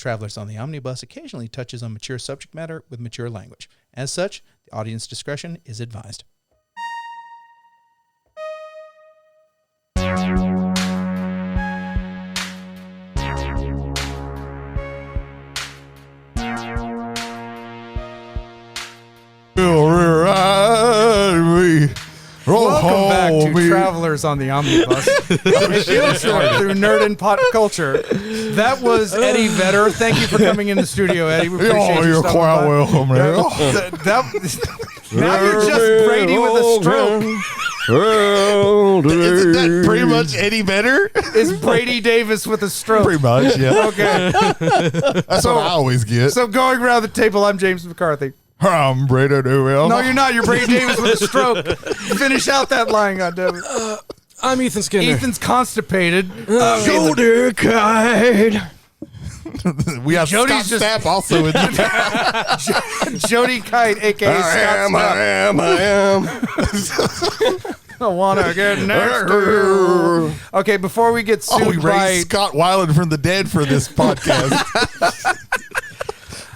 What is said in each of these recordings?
Travelers on the Omnibus occasionally touches on mature subject matter with mature language. As such, the audience discretion is advised. Welcome back to Travelers on the Omnibus, a field trip through nerd and pop culture. That was Eddie Vedder. Thank you for coming in the studio, Eddie. We appreciate you're quite welcome. Now you're just Brady with a stroke. Isn't that pretty much Eddie Vedder? Is Brady Davis with a stroke? Pretty much, yeah. Okay. That's what I always get. So going around the table, I'm James McCarthy. I'm Brady Newell. No, you're not. You're Brady Davis with a stroke. Finish out that line, goddammit. I'm Ethan Skinner. Ethan's constipated. Shoulder kite. We have Jody's Scott Stapp also in there. Jody Kite, a.k.a. Scott Stapp. I want to get next to you. Okay, before we get sued we raised Scott Weiland from the dead for this podcast.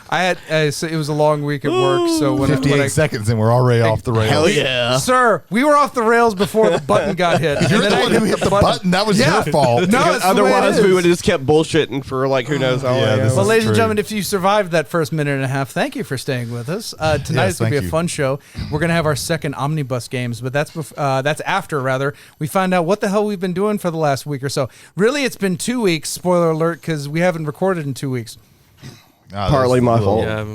I had so it was a long week at work, so when 58 seconds and we're already off the rails. Hell yeah. Sir, we were off the rails before the button got hit. You're the one who hit the button. That was your fault. No, Otherwise, we would have just kept bullshitting for like who knows how long. this Well, is ladies and true. gentlemen, if you survived that first minute and a half, thank you for staying with us. Tonight is going to be a fun show. We're going to have our second Omnibus Games, but that's after we find out what the hell we've been doing for the last week or so. Really, it's been 2 weeks, spoiler alert, because we haven't recorded in 2 weeks. Partly my fault. Yeah,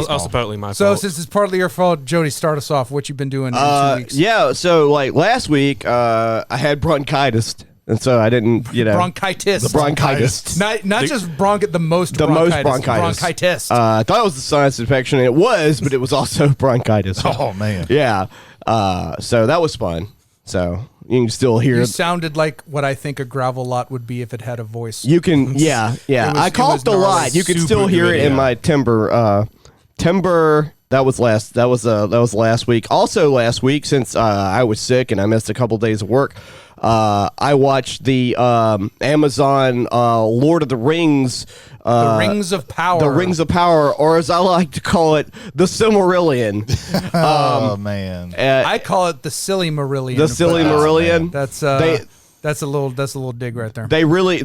Also partly my So fault. since it's partly your fault, Jody, start us off. What you've been doing in 2 weeks? Yeah, so like last week, I had bronchitis, and so I didn't, Bronchitis. The bronchitis. Not just the most bronchitis. Bronchitis. I thought it was a sinus infection, and it was, but it was also bronchitis. Oh, man. Yeah. So that was fun. So you can still hear. You sounded like what I think a gravel lot would be if it had a voice. You can, yeah. I coughed a lot. You can still hear it in my timber. Timber. That was last week. Also last week, since I was sick and I missed a couple days of work, I watched the Amazon Lord of the Rings. The Rings of Power. The Rings of Power, or as I like to call it, the Silmarillion. Oh, man. I call it the Silly Marillion. The Silly Marillion. That's a little dig right there. They really.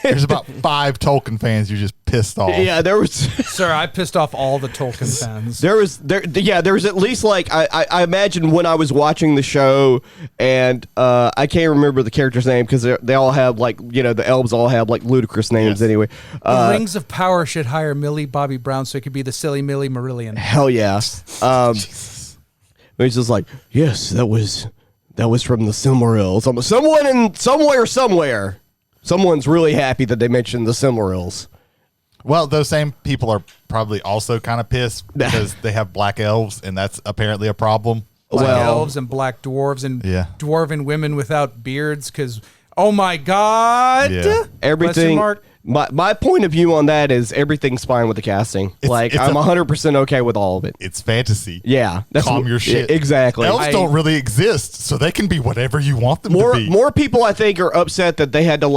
There's about 5 Tolkien fans you just pissed off. Yeah, there was. Sir, I pissed off all the Tolkien fans. There was at least like I imagine when I was watching the show, and I can't remember the character's name because they all have like the elves all have like ludicrous names anyway. The Rings of Power should hire Millie Bobby Brown so it could be the Silly Millie Marillion. Hell yeah. He's just like, yes, that was from the Silmarils. Somewhere. Someone's really happy that they mentioned the Silmarils. Well, those same people are probably also kind of pissed because they have black elves, and that's apparently a problem. Black elves and black dwarves and dwarven women without beards because, oh my God. Yeah. Everything. My point of view on that is everything's fine with the casting. I'm 100% okay with all of it. It's fantasy. Yeah. Calm your shit. Exactly. Elves don't really exist, so they can be whatever you want them to be. More people, I think, are upset that they had to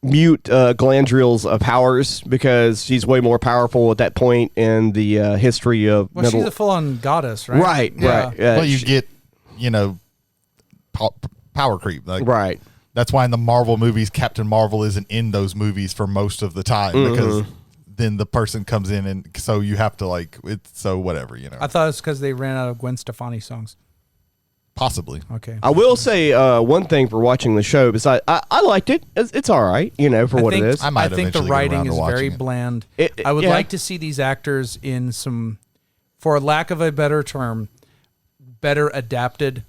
mute Galadriel's powers because she's way more powerful at that point in the history of she's a full-on goddess, right? Right. Well, you get, power creep. Right. That's why in the Marvel movies, Captain Marvel isn't in those movies for most of the time because then the person comes in and so you have to whatever. I thought it's because they ran out of Gwen Stefani songs. Possibly. Okay. I will say one thing for watching the show because I liked it. It's all right, for what it is. I think the writing is very bland. I would like to see these actors in some, for lack of a better term, better adapted.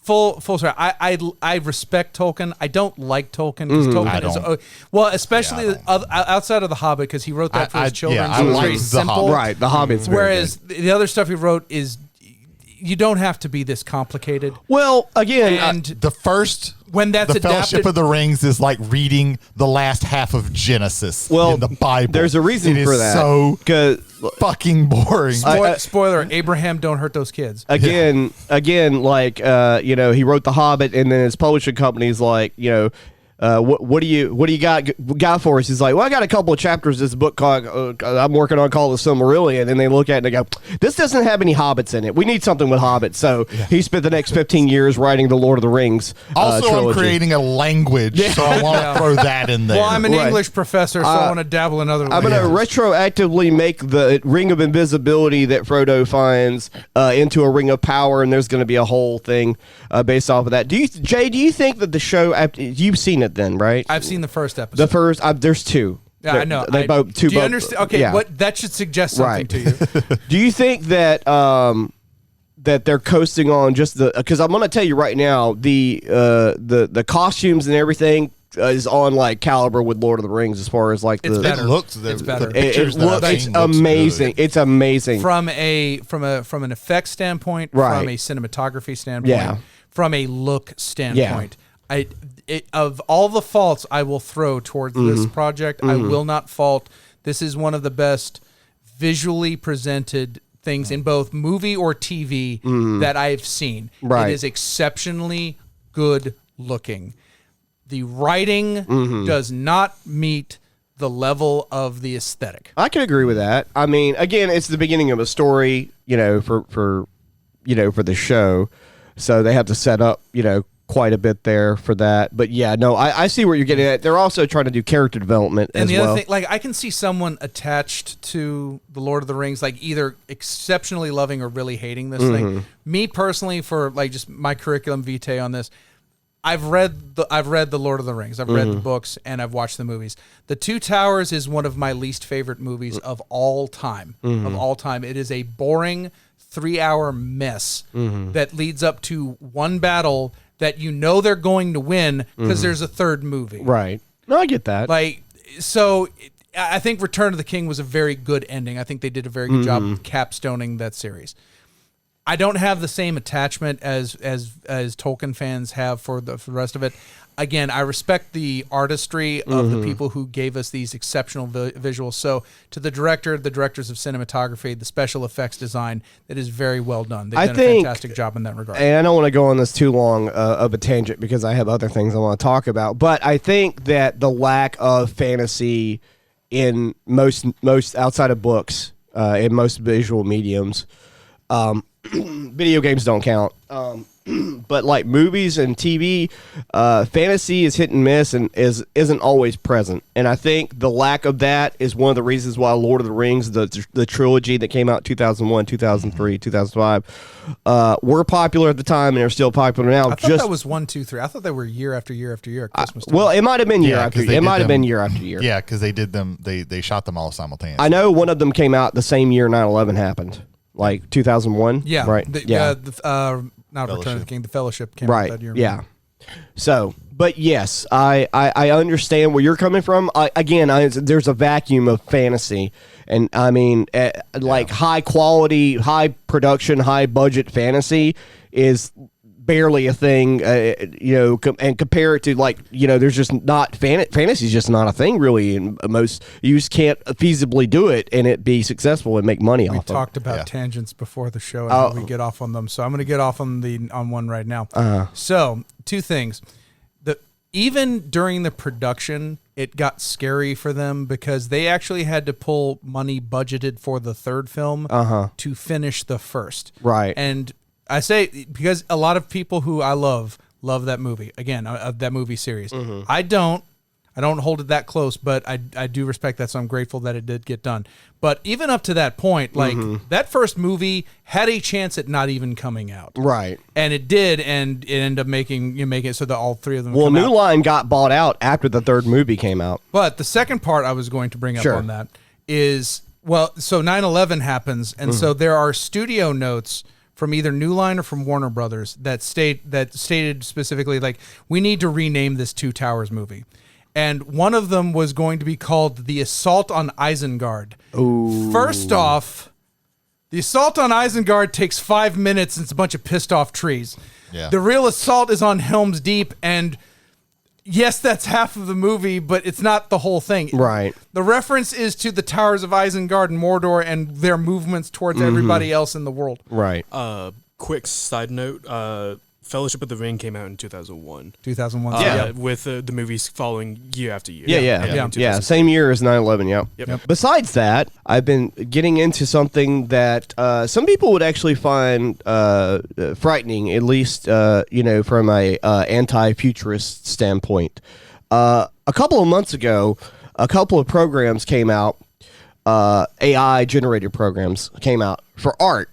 Full story. I respect Tolkien. I don't like Tolkien because Tolkien is especially outside of The Hobbit because he wrote that for his children. Yeah, so it's very simple. Right, The Hobbit's whereas the other stuff he wrote is you don't have to be this complicated. Well, again, and the first when that's the Fellowship of the Rings is like reading the last half of Genesis in the Bible. There's a reason for that. So fucking boring. Spoiler: Abraham, don't hurt those kids. Again, he wrote The Hobbit, and then his publishing company's like, What do you got for us? He's like, well, I got a couple of chapters of this book called I'm working on called the Silmarillion, and they look at it and they go, this doesn't have any hobbits in it. We need something with hobbits. So he spent the next 15 years writing the Lord of the Rings. Also, trilogy. I'm creating a language, so I want to throw that in there. Well, I'm an English professor, so I want to dabble in other. I'm going to retroactively make the ring of invisibility that Frodo finds into a ring of power, and there's going to be a whole thing based off of that. Jay, do you think that the show? You've seen it then, right? I've seen the first episode. The first, there's two. Yeah, I know. They both two. Do you both, understand? Okay, yeah. what that should suggest something to you. Do you think that that they're coasting on just the? Because I'm going to tell you right now, the costumes and everything is on like caliber with Lord of the Rings as far as like it's the better. It looks. It's better. It's amazing. It's amazing from an effects standpoint, from a cinematography standpoint, from a look standpoint. Of all the faults I will throw towards this project, I will not fault. This is one of the best visually presented things in both movie or TV that I've seen. Right. It is exceptionally good looking. The writing does not meet the level of the aesthetic. I can agree with that. I mean, again, it's the beginning of a story, for the show, so they have to set up, quite a bit there for that. But yeah, no, I see where you're getting at. They're also trying to do character development as well. And the other thing, like I can see someone attached to the Lord of the Rings, like either exceptionally loving or really hating this thing. Me personally, for like just my curriculum vitae on this, I've read the Lord of the Rings. I've read the books and I've watched the movies. The Two Towers is one of my least favorite movies of all time. It is a boring 3-hour mess that leads up to one battle that they're going to win because there's a third movie. Right. No, I get that. I think Return of the King was a very good ending. I think they did a very good job of capstoning that series. I don't have the same attachment as Tolkien fans have for the rest of it. Again, I respect the artistry of the people who gave us these exceptional visuals. So to the directors of cinematography, the special effects design, that is very well done. They've done a fantastic job in that regard. And I don't want to go on this too long of a tangent because I have other things I want to talk about. But I think that the lack of fantasy in most outside of books, in most visual mediums, video games don't count. But like movies and TV, fantasy is hit and miss and isn't always present. And I think the lack of that is one of the reasons why Lord of the Rings, the trilogy that came out 2001, 2003, 2005, were popular at the time and are still popular now. I thought that was 1, 2, 3. I thought they were year after year after year at Christmas time. Well, it might have been year after year. It might have been year after year. Yeah, because they did them. They shot them all simultaneously. I know one of them came out the same year 9/11 happened, like 2001. Yeah, right. Not Fellowship. Return of the King. The Fellowship came out that year. Yeah. So, but yes, I understand where you're coming from. There's a vacuum of fantasy, and I mean, high quality, high production, high budget fantasy is barely a thing, and compare it to there's just not fantasy is just not a thing really, and you just can't feasibly do it and it be successful and make money off. We talked about tangents before the show, and we get off on them, so I'm going to get off on one right now. So 2 things. Even during the production, it got scary for them because they actually had to pull money budgeted for the third film to finish the first. Right. And I say because a lot of people who I love that movie. Again, that movie series. I don't hold it that close, but I do respect that, so I'm grateful that it did get done. But even up to that point, that first movie had a chance at not even coming out. Right. And it did, and it ended up making it so that all 3 of them Well, come New out. Line got bought out after the third movie came out. But the second part I was going to bring up on that is, so 9/11 happens, and so there are studio notes from either New Line or from Warner Brothers that stated specifically, we need to rename this Two Towers movie. And one of them was going to be called The Assault on Isengard. Ooh. First off, The Assault on Isengard takes 5 minutes and it's a bunch of pissed off trees. Yeah. The real assault is on Helm's Deep, and yes, that's half of the movie, but it's not the whole thing. Right. The reference is to the Towers of Isengard and Mordor and their movements towards everybody else in the world. Right. Quick side note, Fellowship of the Ring came out in 2001. 2001. With the movies following year after year. Yeah. Same year as 9/11. Yep. Besides that, I've been getting into something that some people would actually find frightening, at least from a anti-futurist standpoint. A couple of months ago, a couple of programs came out. AI generated programs came out for art.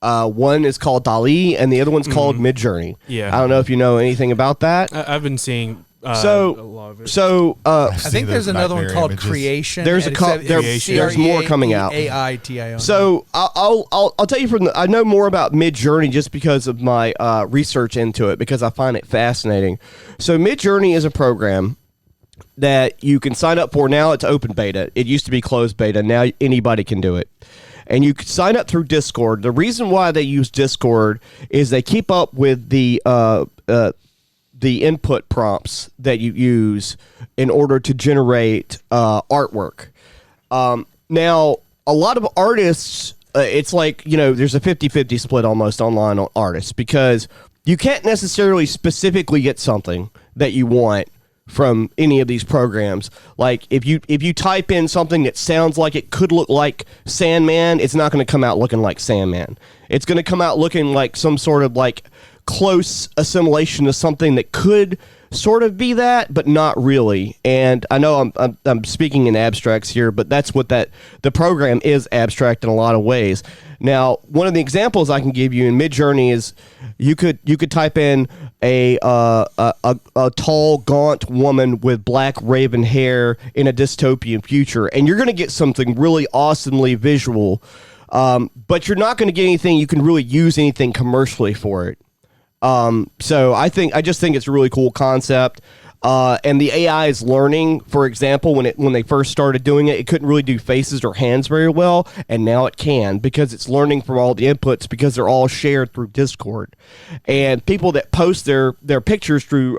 One is called DALL-E, and the other one's called Midjourney. Yeah. I don't know if you know anything about that. I've been seeing a lot of it. I think there's another one called Creation. There's there's more coming out. AITIO. So I'll tell you I know more about Midjourney just because of my research into it, because I find it fascinating. So Midjourney is a program that you can sign up for. Now it's open beta. It used to be closed beta. Now anybody can do it. And you can sign up through Discord. The reason why they use Discord is they keep up with the input prompts that you use in order to generate artwork. Now, a lot of artists, it's like, there's a 50-50 split almost online on artists, because you can't necessarily specifically get something that you want from any of these programs. Like if you type in something that sounds like it could look like Sandman, it's not going to come out looking like Sandman. It's going to come out looking like some sort of like close assimilation of something that could sort of be that, but not really. And I know I'm speaking in abstracts here, but that's what the program is, abstract in a lot of ways. Now, one of the examples I can give you in Midjourney is you could type in a tall, gaunt woman with black raven hair in a dystopian future, and you're going to get something really awesomely visual, but you're not going to get anything you can really use anything commercially for it. So I just think it's a really cool concept. And the AI is learning. For example, when they first started doing it, it couldn't really do faces or hands very well, and now it can, because it's learning from all the inputs, because they're all shared through Discord. And people that post their pictures through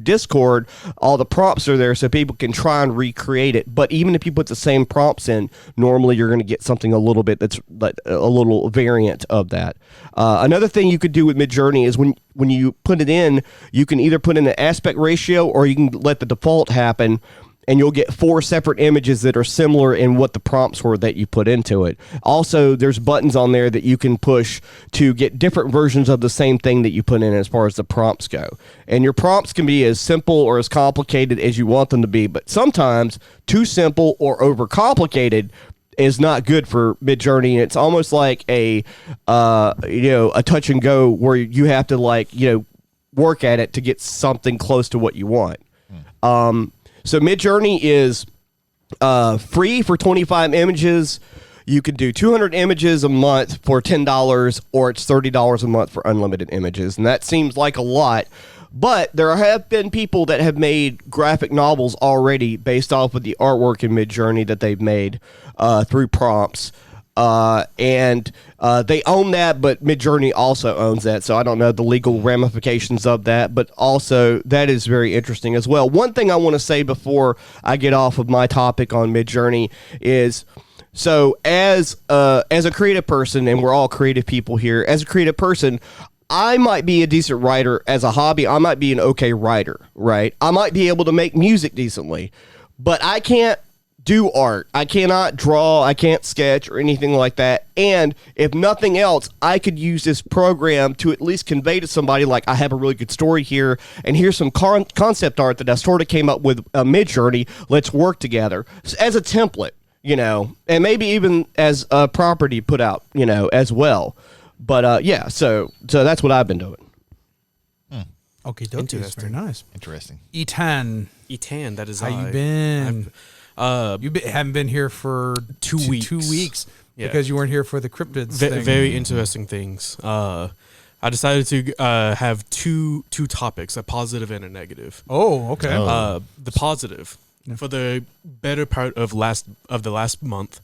Discord, all the prompts are there so people can try and recreate it. But even if you put the same prompts in, normally you're going to get something a little bit that's like a little variant of that. Another thing you could do with Midjourney is when you put it in, you can either put in an aspect ratio, or you can let the default happen, and you'll get 4 separate images that are similar in what the prompts were that you put into it. Also, there's buttons on there that you can push to get different versions of the same thing that you put in as far as the prompts go. And your prompts can be as simple or as complicated as you want them to be, but sometimes too simple or overcomplicated is not good for Midjourney. It's almost like a touch and go, where you have to work at it to get something close to what you want. So Midjourney is free for 25 images. You can do 200 images a month for $10, or it's $30 a month for unlimited images. And that seems like a lot. But there have been people that have made graphic novels already based off of the artwork in Midjourney that they've made through prompts. And they own that, but Midjourney also owns that. So I don't know the legal ramifications of that, but also that is very interesting as well. One thing I want to say before I get off of my topic on Midjourney is, so as a creative person, and we're all creative people here, as a creative person, I might be a decent writer as a hobby. I might be an okay writer, right? I might be able to make music decently, but I can't do art. I cannot draw. I can't sketch or anything like that. And if nothing else, I could use this program to at least convey to somebody, like, I have a really good story here, and here's some concept art that I sort of came up with Midjourney. Let's work together as a template, and maybe even as a property put out, as well. But so that's what I've been doing. Okay, dokie, very nice. Interesting. Ethan, that is how you been? Haven't been here for 2 weeks. 2 weeks because you weren't here for the cryptids thing. Very interesting things. I decided to have two topics, a positive and a negative. Oh, okay. The positive, for the better part of the last month,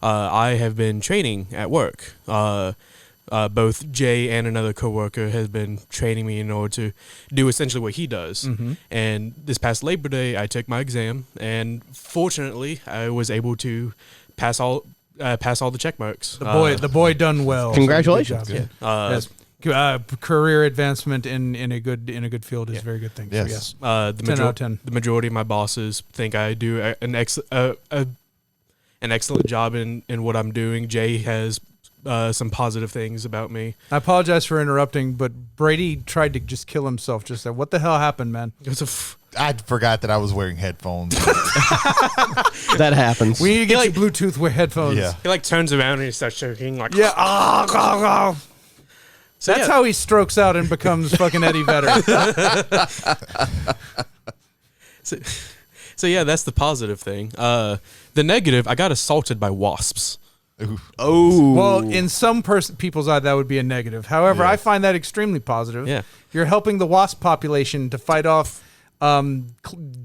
I have been training at work. Both Jay and another coworker has been training me in order to do essentially what he does. Mm-hmm. And this past Labor Day, I took my exam, and fortunately, I was able to pass all the check marks. The boy done well. Congratulations! So yes. career advancement in a good field is a very good thing. Yes. So yes. 10 out of 10. The majority of my bosses think I do an excellent job in what I'm doing. Jay has some positive things about me. I apologize for interrupting, but Brady tried to just kill himself just there. What the hell happened, man? I forgot that I was wearing headphones. That happens. We need to get you Bluetooth with headphones. Yeah. He turns around and he starts choking Yeah. So that's how he strokes out and becomes fucking Eddie Vedder. So yeah, that's the positive thing. The negative, I got assaulted by wasps. Ooh. Oh. Well, in some people's eye, that would be a negative. However, I find that extremely positive. Yeah. You're helping the wasp population to fight off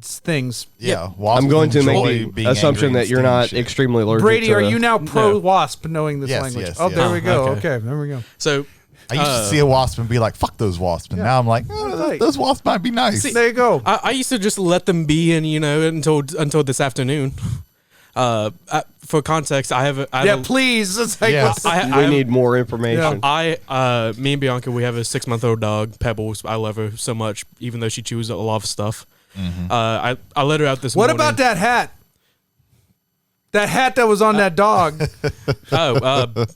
things. Yeah. I'm going to make the assumption that you're not extremely allergic Brady, to are you now pro-wasp knowing this Yes, language? yes, oh, yes. there we go. Okay. Okay, there we go. So I used to see a wasp and be like, fuck those wasps. And now I'm like, those wasps might be nice. There you go. I used to just let them be, and until this afternoon. For context, I have please. It's like, Yes. we need more information. me and Bianca, we have a 6-month-old dog, Pebbles. I love her so much, even though she chews a lot of stuff. Mm-hmm. I let her out this morning. What about that hat? That hat that was on that dog. That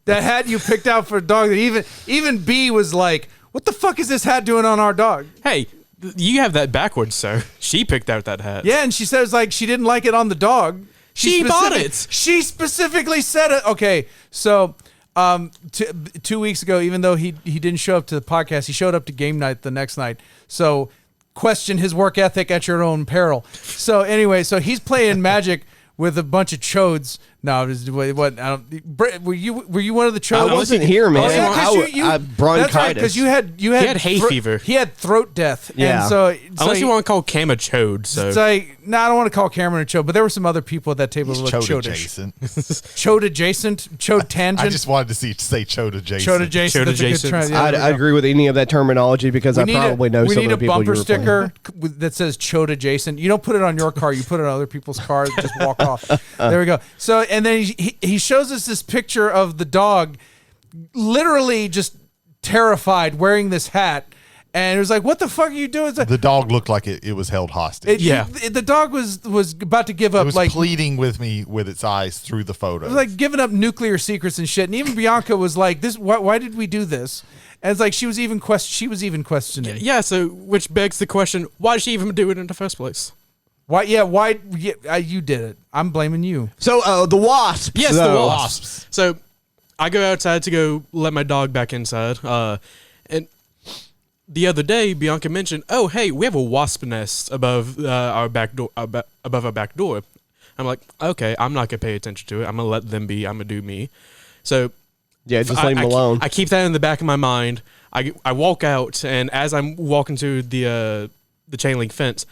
hat you picked out for a dog that even B was like, what the fuck is this hat doing on our dog? Hey, you have that backwards, sir. She picked out that hat. Yeah, and she says like she didn't like it on the dog. She bought it. She specifically said it. Okay, so 2 weeks ago, even though he didn't show up to the podcast, he showed up to game night the next night. So question his work ethic at your own peril. So anyway, so he's playing Magic with a bunch of chodes. No, what? Were you one of the chodes? I wasn't here, man. Oh, yeah, bronchitis. That's right, because you had he had hay fever. He had throat death. Yeah. And so unless you want to call Cam a chode. So it's like, no, I don't want to call Cameron a chode, but there were some other people at that table that looked chode adjacent. Chode adjacent, chode tangent. I just wanted to say chode adjacent. Chode adjacent. That's a good trend. Yeah, I agree with any of that terminology because I probably know some of the people. We need a bumper sticker that says chode adjacent. You don't put it on your car. You put it on other people's cars. Just walk off. There we go. So, and then he shows us this picture of the dog literally just terrified wearing this hat. And it was like, what the fuck are you doing? The dog looked like it was held hostage. The dog was about to give up. It was pleading with me with its eyes through the photo. It was like giving up nuclear secrets and shit. And even Bianca was like, "This, why did we do this?" And it's like she was even questioning. Yeah. So, which begs the question: why did she even do it in the first place? Why? Yeah. Why? Yeah, you did it. I'm blaming you. So the wasps. Yes, the wasps. So I go outside to go let my dog back inside. And the other day, Bianca mentioned, "Oh, hey, we have a wasp nest above our back door. Above our back door." I'm like, "Okay, I'm not gonna pay attention to it. I'm gonna let them be. I'm gonna do me." So yeah, just leave them alone. I keep that in the back of my mind. I walk out, and as I'm walking to the chain link fence,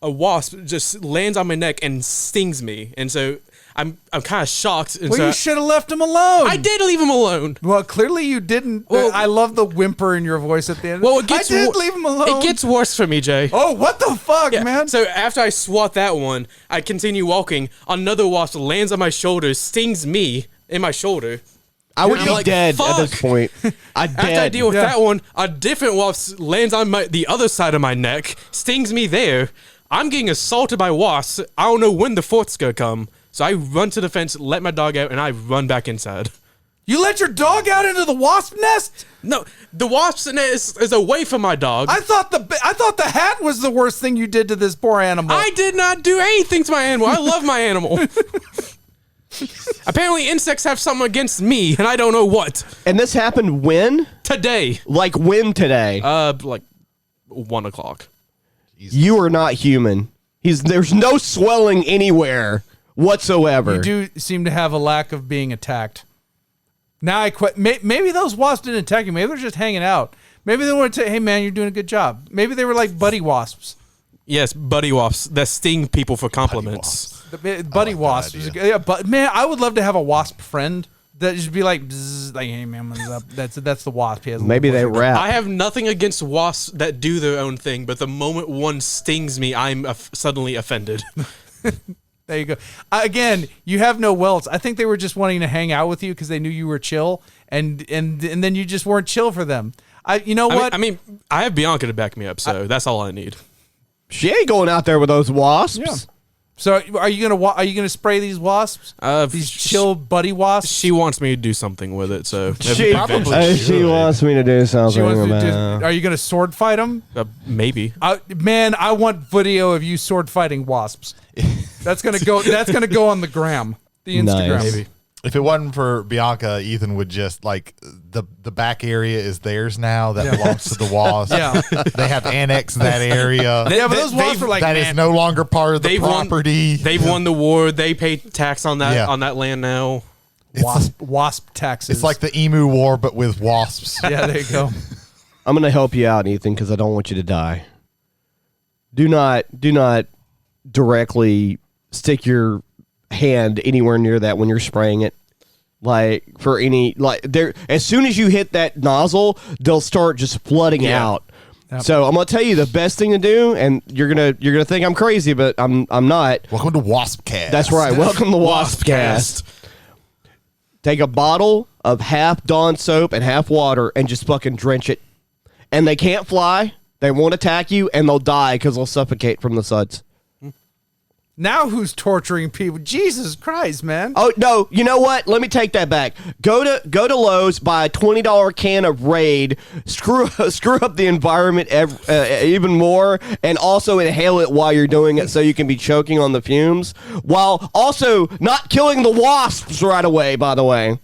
a wasp just lands on my neck and stings me, and so I'm kind of shocked. And well, you should have left him alone. I did leave him alone. Well, clearly you didn't. Well, I love the whimper in your voice at the end. Well, I did leave him alone. It gets worse for me, Jay. Oh, what the fuck, man? So after I swat that one, I continue walking. Another wasp lands on my shoulder, stings me in my shoulder. I would be dead fuck. at this point. After I deal with that one, a different wasp lands on the other side of my neck, stings me there. I'm getting assaulted by wasps. I don't know when the fourth's gonna come. So I run to the fence, let my dog out, and I run back inside. You let your dog out into the wasp nest? No, the wasp nest is away from my dog. I thought the hat was the worst thing you did to this poor animal. I did not do anything to my animal. I love my animal. Apparently insects have something against me, and I don't know what. And this happened when? Today. Like when today? Like 1 o'clock. You are not human. There's no swelling anywhere whatsoever. You do seem to have a lack of being attacked. Now I quit. Maybe those wasps didn't attack you. Maybe they're just hanging out. Maybe they want to say, "Hey man, you're doing a good job." Maybe they were like buddy wasps. Yes, buddy wasps that sting people for compliments. Buddy wasps. Yeah, but man, I would love to have a wasp friend that just be like, "Hey man, what's up?" That's the wasp. Maybe they rap. I have nothing against wasps that do their own thing, but the moment one stings me, I'm suddenly offended. There you go. Again, you have no welts. I think they were just wanting to hang out with you because they knew you were chill, and then you just weren't chill for them. You know what? I mean, I have Bianca to back me up, so that's all I need. She ain't going out there with those wasps. Yeah. So are you gonna spray these wasps? These chill buddy wasps? She wants me to do something with it, so She wants me to do something. Are you gonna sword fight them? Maybe. Man, I want video of you sword fighting wasps. That's gonna go on the gram, the Instagram. Nice. Maybe. If it wasn't for Bianca, Ethan would just like the back area is theirs now. That belongs to the Wasp. Yeah, they have annexed that area. But those wasps are like that is no longer part of the property. They've won the war. They pay tax on that on that land now. Wasp taxes. It's like the Emu War, but with wasps. Yeah, there you go. I'm gonna help you out, Ethan, because I don't want you to die. Do not directly stick your hand anywhere near that when you're spraying it. Like for any there, as soon as you hit that nozzle, they'll start just flooding out. Yep. So I'm gonna tell you the best thing to do, and you're gonna think I'm crazy, but I'm not. Welcome to Waspcast. That's right. Welcome to Waspcast. Take a bottle of half Dawn soap and half water and just fucking drench it. And they can't fly. They won't attack you, and they'll die because they'll suffocate from the suds. Now who's torturing people? Jesus Christ, man. Oh, no. You know what? Let me take that back. Go to Lowe's, buy a $20 can of Raid, screw up the environment even more, and also inhale it while you're doing it so you can be choking on the fumes, while also not killing the wasps right away, by the way.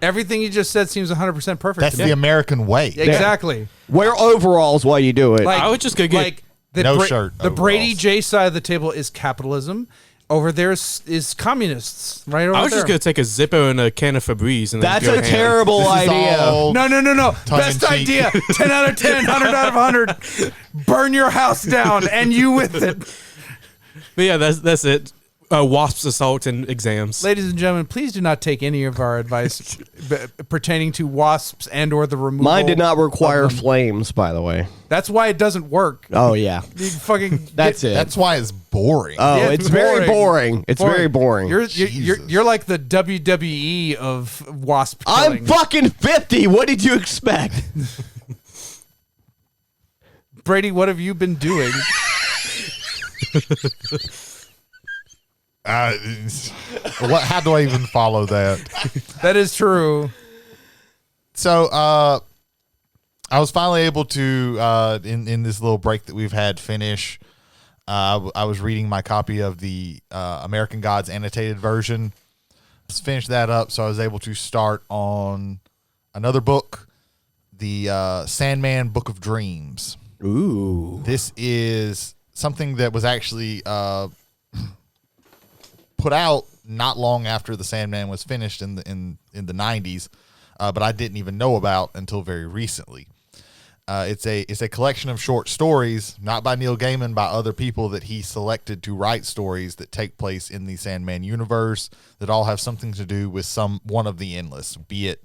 Everything you just said seems 100% perfect. That's the American way. Exactly. Wear overalls while you do it. I would just go get... No shirt. The Brady J side of the table is capitalism. Over there is communists. Right over there. I was just going to take a Zippo and a can of Febreze. And That's then a terrible idea. No. Best idea. 10 out of 10, 100 out of 100. Burn your house down and you with it. But yeah, that's it. Wasps, assault, and exams. Ladies and gentlemen, please do not take any of our advice pertaining to wasps and or the removal. Mine did not require flames, by the way. That's why it doesn't work. Oh, yeah. You fucking That's it. That's why it's boring. Oh, yeah, it's very boring. It's very boring. You're like the WWE of wasp killing. I'm fucking 50. What did you expect? Brady, what have you been doing? How do I even follow that? That is true. So, I was finally able to, in this little break that we've had, finish. I was reading my copy of the American Gods annotated version. Let's finish that up, so I was able to start on another book, the Sandman Book of Dreams. Ooh. This is something that was actually put out not long after the Sandman was finished in the 90s, but I didn't even know about until very recently. It's a collection of short stories, not by Neil Gaiman, by other people that he selected to write stories that take place in the Sandman universe that all have something to do with one of the endless, be it,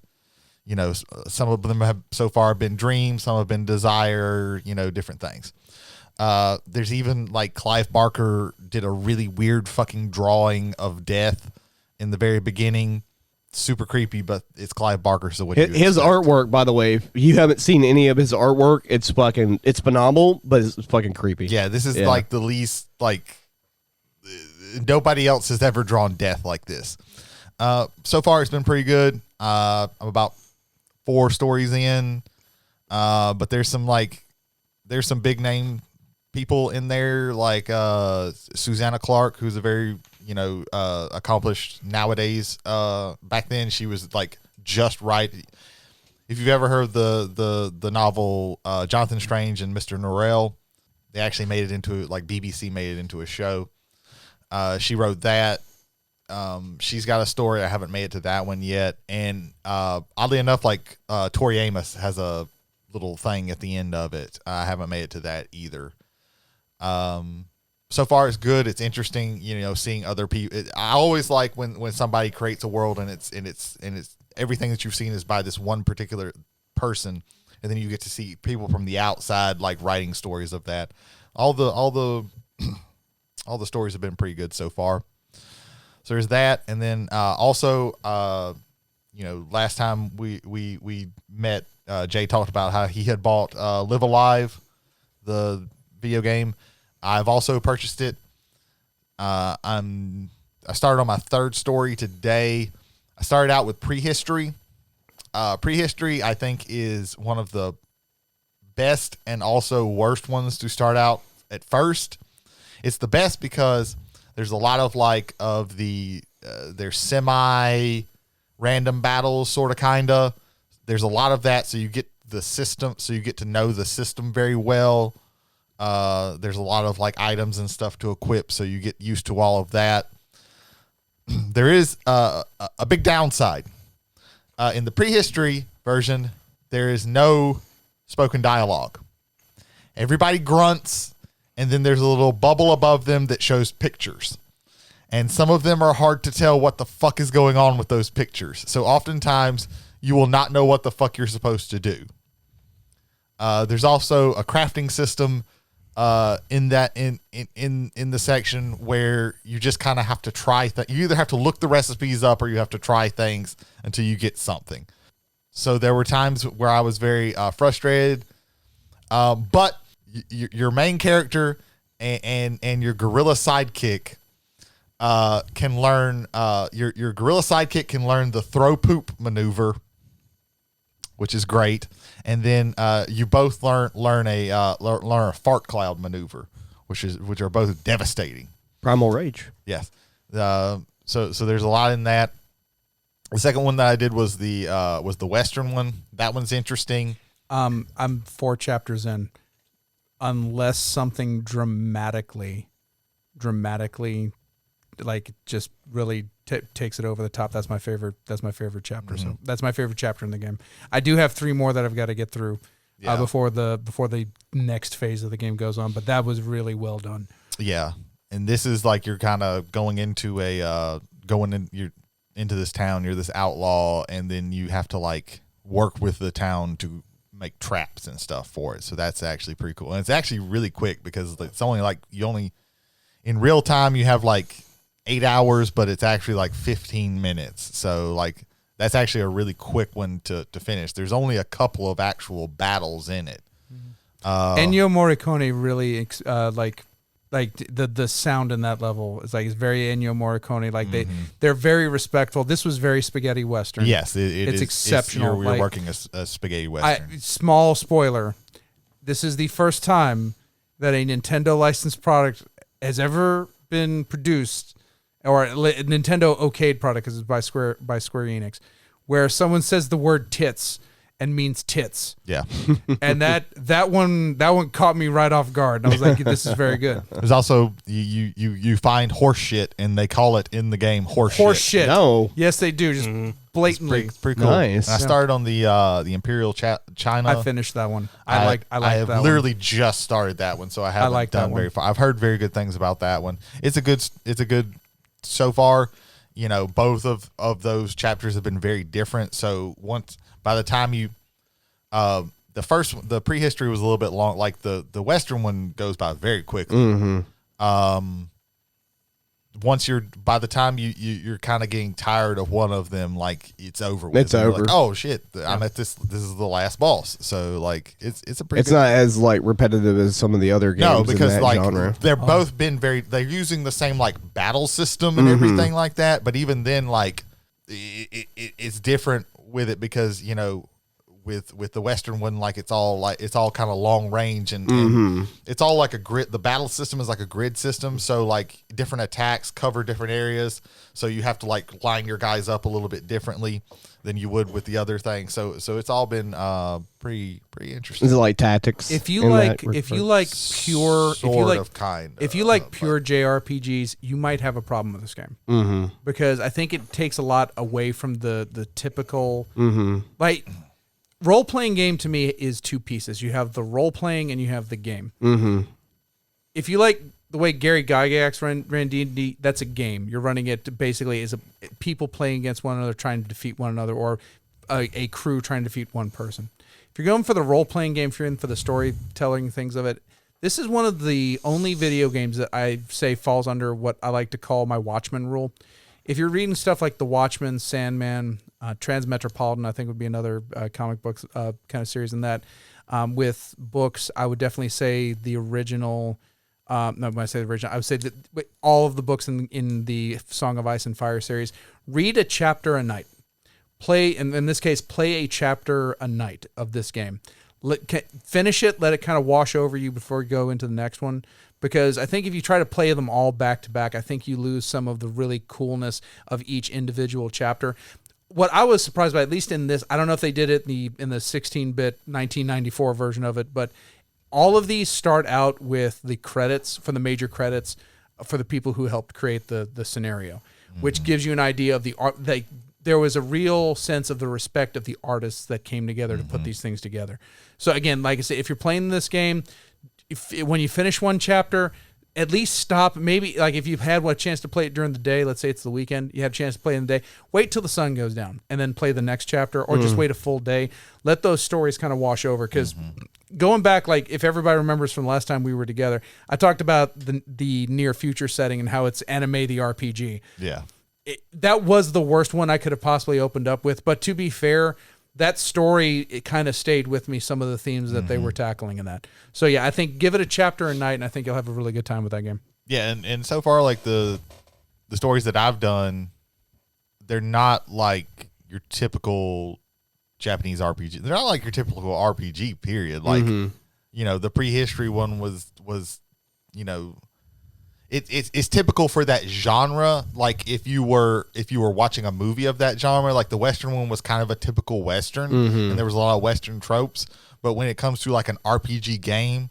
some of them have so far been dreams, some have been desire, different things. There's even like Clive Barker did a really weird fucking drawing of death in the very beginning. Super creepy, but it's Clive Barker, so what do you his expect? artwork, by the way, if you haven't seen any of his artwork, it's phenomenal, but it's fucking creepy. Yeah, this is like the least, like, nobody else has ever drawn death like this. So far, it's been pretty good. I'm about 4 stories in, but there's some big name people in there, like Susanna Clark, who's a very accomplished nowadays. Back then she was like just right. If you've ever heard the novel Jonathan Strange and Mr. Norrell, they actually made it into, like, BBC made it into a show. She wrote that. She's got a story. I haven't made it to that one yet. And oddly enough, like Tori Amos has a little thing at the end of it. I haven't made it to that either. So far it's good. It's interesting, seeing other people. I always like when somebody creates a world and it's everything that you've seen is by this one particular person, and then you get to see people from the outside, like, writing stories of that. All the stories have been pretty good so far. So there's that, and then also, last time we met, Jay talked about how he had bought Live Alive, the video game. I've also purchased it. I started on my third story today. I started out with Prehistory. Prehistory, I think, is one of the best and also worst ones to start out at first. It's the best because there's a lot of there's semi random battles, sort of, kind of. There's a lot of that, so you get the system, so you get to know the system very well. There's a lot of items and stuff to equip, so you get used to all of that. There is a big downside. In the Prehistory version, there is no spoken dialogue. Everybody grunts, and then there's a little bubble above them that shows pictures. And some of them are hard to tell what the fuck is going on with those pictures. So oftentimes, you will not know what the fuck you're supposed to do. There's also a crafting system in the section where you just kind of have to try you either have to look the recipes up or you have to try things until you get something. So there were times where I was very frustrated, but your main character and your gorilla sidekick can learn your gorilla sidekick can learn the throw poop maneuver, which is great. And then you both learn a fart cloud maneuver, which are both devastating. Primal Rage. Yes. So there's a lot in that. The second one that I did was the Western one. That one's interesting. I'm 4 chapters in. Unless something dramatically, just really takes it over the top. That's my favorite. That's my favorite chapter. Mm-hmm. So that's my favorite chapter in the game. I do have 3 more that I've got to get through before the next phase of the game goes on. But that was really well done. Yeah, and this is you're kind of going into you're into this town. You're this outlaw, and then you have to work with the town to make traps and stuff for it. So that's actually pretty cool, and it's actually really quick because it's only in real time you have 8 hours, but it's actually 15 minutes. So that's actually a really quick one to finish. There's only a couple of actual battles in it. Ennio Morricone really the sound in that level is it's very Ennio Morricone. They're very respectful. This was very spaghetti western. Yes, it's exceptional. We're working a spaghetti western. Small spoiler: this is the first time that a Nintendo licensed product has ever been produced, or a Nintendo okayed product, because it's by Square Enix, where someone says the word tits and means tits. Yeah. And that one caught me right off guard. And I was like, this is very good. There's also you find horse shit, and they call it in the game horse shit. No. Yes, they do. Just blatantly. It's pretty cool. Nice. And I started on the Imperial China. I finished that one. I have that literally just started that one, so I haven't done very far. I've heard very good things about that one. It's a good so far. Both of those chapters have been very different. So by the time you, the Prehistory was a little bit long. The Western one goes by very quickly. Mm-hmm. By the time you're kind of getting tired of one of them, it's over with. It's over. Oh shit! I'm at this. This is the last boss. So it's a pretty. It's not as repetitive as some of the other games. No, because in that genre. they're both been they're using the same battle system and everything like that. But even then, it's different with it because with the Western one, it's all kind of long range and it's all like a grid. The battle system is like a grid system, so different attacks cover different areas. So you have to line your guys up a little bit differently than you would with the other thing. So it's all been pretty interesting. Is it like tactics? If you like pure JRPGs, you might have a problem with this game because I think it takes a lot away from the typical role-playing game. To me is 2 pieces. You have the role-playing and you have the game. If you like the way Gary Gygax ran D&D, that's a game. You're running it basically as people playing against one another, trying to defeat one another, or a crew trying to defeat one person. If you're going for the role-playing game, if you're in for the storytelling things of it, This is one of the only video games that I say falls under what I like to call my Watchmen rule. If you're reading stuff like The Watchmen, Sandman, Transmetropolitan, I think would be another comic books kind of series in that. With books, I would definitely say the original. No, when I say the original, I would say that all of the books in the Song of Ice and Fire series. Read a chapter a night. Play, and in this case, play a chapter a night of this game. Finish it, let it kind of wash over you before you go into the next one. Because I think if you try to play them all back to back, I think you lose some of the really coolness of each individual chapter. What I was surprised by, at least in this, I don't know if they did it in the 16-bit 1994 version of it, but all of these start out with the credits, for the major credits, for the people who helped create the scenario, which gives you an idea of the art. There was a real sense of the respect of the artists that came together to put these things together. So again, like I said, if you're playing this game, when you finish one chapter, at least stop. Maybe like if you've had a chance to play it during the day, let's say it's the weekend, you have a chance to play in the day, wait till the sun goes down and then play the next chapter, or just wait a full day. Let those stories kind of wash over. Because going back, like if everybody remembers from the last time we were together, I talked about the near future setting and how it's anime the RPG. Yeah. That was the worst one I could have possibly opened up with. But to be fair, that story, it kind of stayed with me, some of the themes that they were tackling in that. So yeah, I think give it a chapter a night, and I think you'll have a really good time with that game. Yeah, and so far, like the stories that I've done, they're not like your typical Japanese RPG. They're not like your typical RPG, period. Like, you know, the prehistory one was you know, it's typical for that genre. Like if you were watching a movie of that genre, like the Western one was kind of a typical Western, and there was a lot of Western tropes. But when it comes to like an RPG game,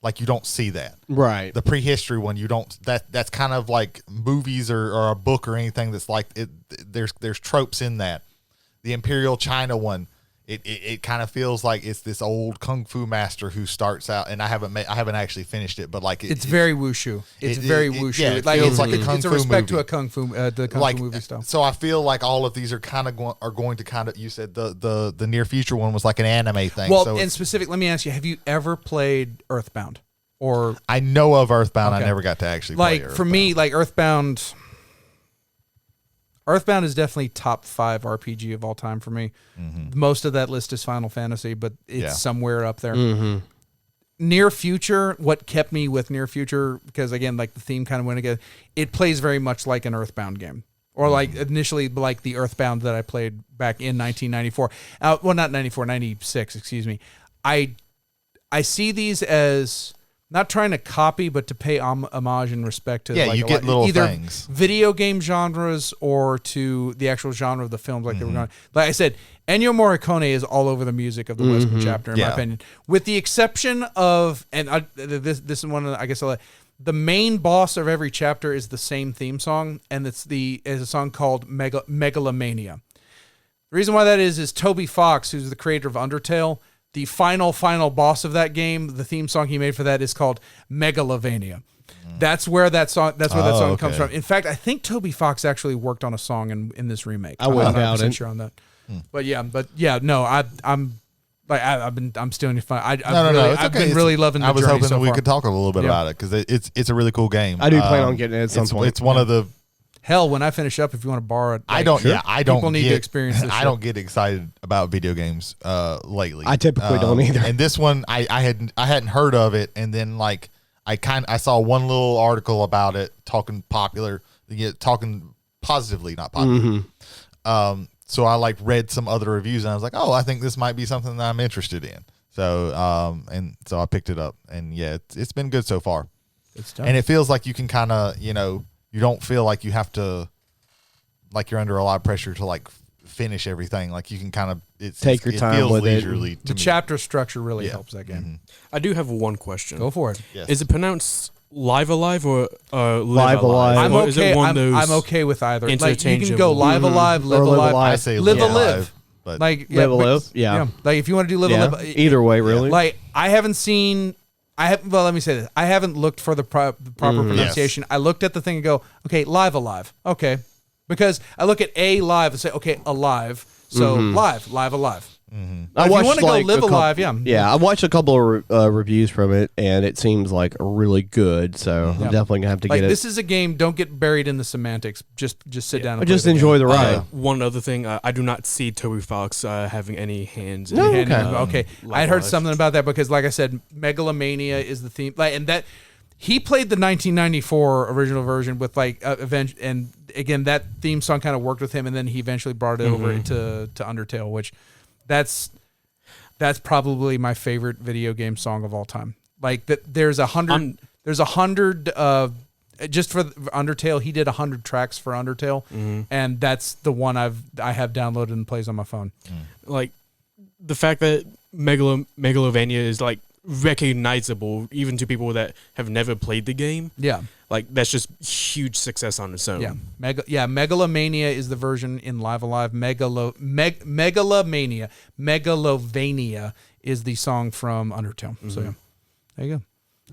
like you don't see that. Right. The prehistory one, you don't. That's kind of like movies or a book or anything that's like it. There's tropes in that. The Imperial China one, it kind of feels like it's this old kung fu master who starts out, and I haven't actually finished it, but like it's very wushu. It's very wushu. Yeah, it feels like a kung it's a fu respect movie. to a kung fu the kung fu movie style. So I feel like all of these are kind of going to kind of. You said the near future one was like an anime thing. Well, so in specific, let me ask you: have you ever played Earthbound? Or I know of Earthbound. Okay. I never got to actually play like Earthbound. For me, like Earthbound is definitely top 5 RPG of all time for me. Most of that list is Final Fantasy, but it's somewhere up there. Near Future, what kept me with Near Future, because again, like the theme kind of went together, it plays very much like an Earthbound game. Or like initially like the Earthbound that I played back in 1994. Well, not 94, 96, excuse me. I see these as not trying to copy, but to pay homage and respect to like you get little either things. Video game genres or to the actual genre of the films like they were going. Like I said, Ennio Morricone is all over the music of the Western chapter, in my opinion. With the exception of, and this is one of the, I guess the main boss of every chapter is the same theme song, and it's a song called Megalomania. The reason why that is Toby Fox, who's the creator of Undertale. The final boss of that game, the theme song he made for that is called Megalovania. That's where that song comes from. In fact, I think Toby Fox actually worked on a song in this remake. I wouldn't doubt it. Sure on that. But no, I'm stealing your fun. I've been really loving the journey. I was hoping so that we far. could talk a little bit about it because it's a really cool game. I do plan on getting it at some point. It's one of the. Hell, when I finish up, if you want to borrow it, I don't. Yeah, I don't. People need to experience this. I don't get excited about video games lately. I typically don't either. And this one, I hadn't heard of it, and then like I saw one little article about it talking positively, not popular. So I like read some other reviews, and I was like, oh, I think this might be something that I'm interested in. So so I picked it up, and yeah, it's been good so far. It's done. And it feels like you can kind of you don't feel like you have to, like you're under a lot of pressure to like finish everything. Like you can kind of take your time feels with leisurely it. to The me. chapter structure really helps that game. I do have one question. Go for it. Yes. Is it pronounced Live Alive or Live Alive? I'm Or okay. is it one of those I'm okay with either. Like you can interchangeable? go Live Alive, Live Or Live Alive. Alive. I say Live live Alive. but Like Live Alive? Yeah. Like if you want to do Live Yeah. Alive, Either way, really. Like I haven't seen. Well, let me say this. I haven't looked for the proper pronunciation. I looked at the thing and go, okay, Live Alive. Okay. Because I look at a live and say, okay, alive. So live alive. I If you watched want to go live alive, I watched a couple of reviews from it, and it seems like really good. So I'm definitely gonna have to get it. This is a game. Don't get buried in the semantics. Just sit down. And just enjoy the ride. One other thing, I do not see Toby Fox having any hands. No, in okay. I heard something about that because, like I said, Megalomania is the theme, and that he played the 1994 original version with Avenge, and again that theme song kind of worked with him, and then he eventually brought it over to Undertale, which. That's probably my favorite video game song of all time. Like that, there's 100 just for Undertale. He did 100 tracks for Undertale, and that's the one I have downloaded and plays on my phone. Like the fact that Megalovania is like recognizable even to people that have never played the game. Yeah. Like that's just huge success on its own. Yeah, Megalomania is the version in Live Alive. Megalovania is the song from Undertale. So yeah, there you go.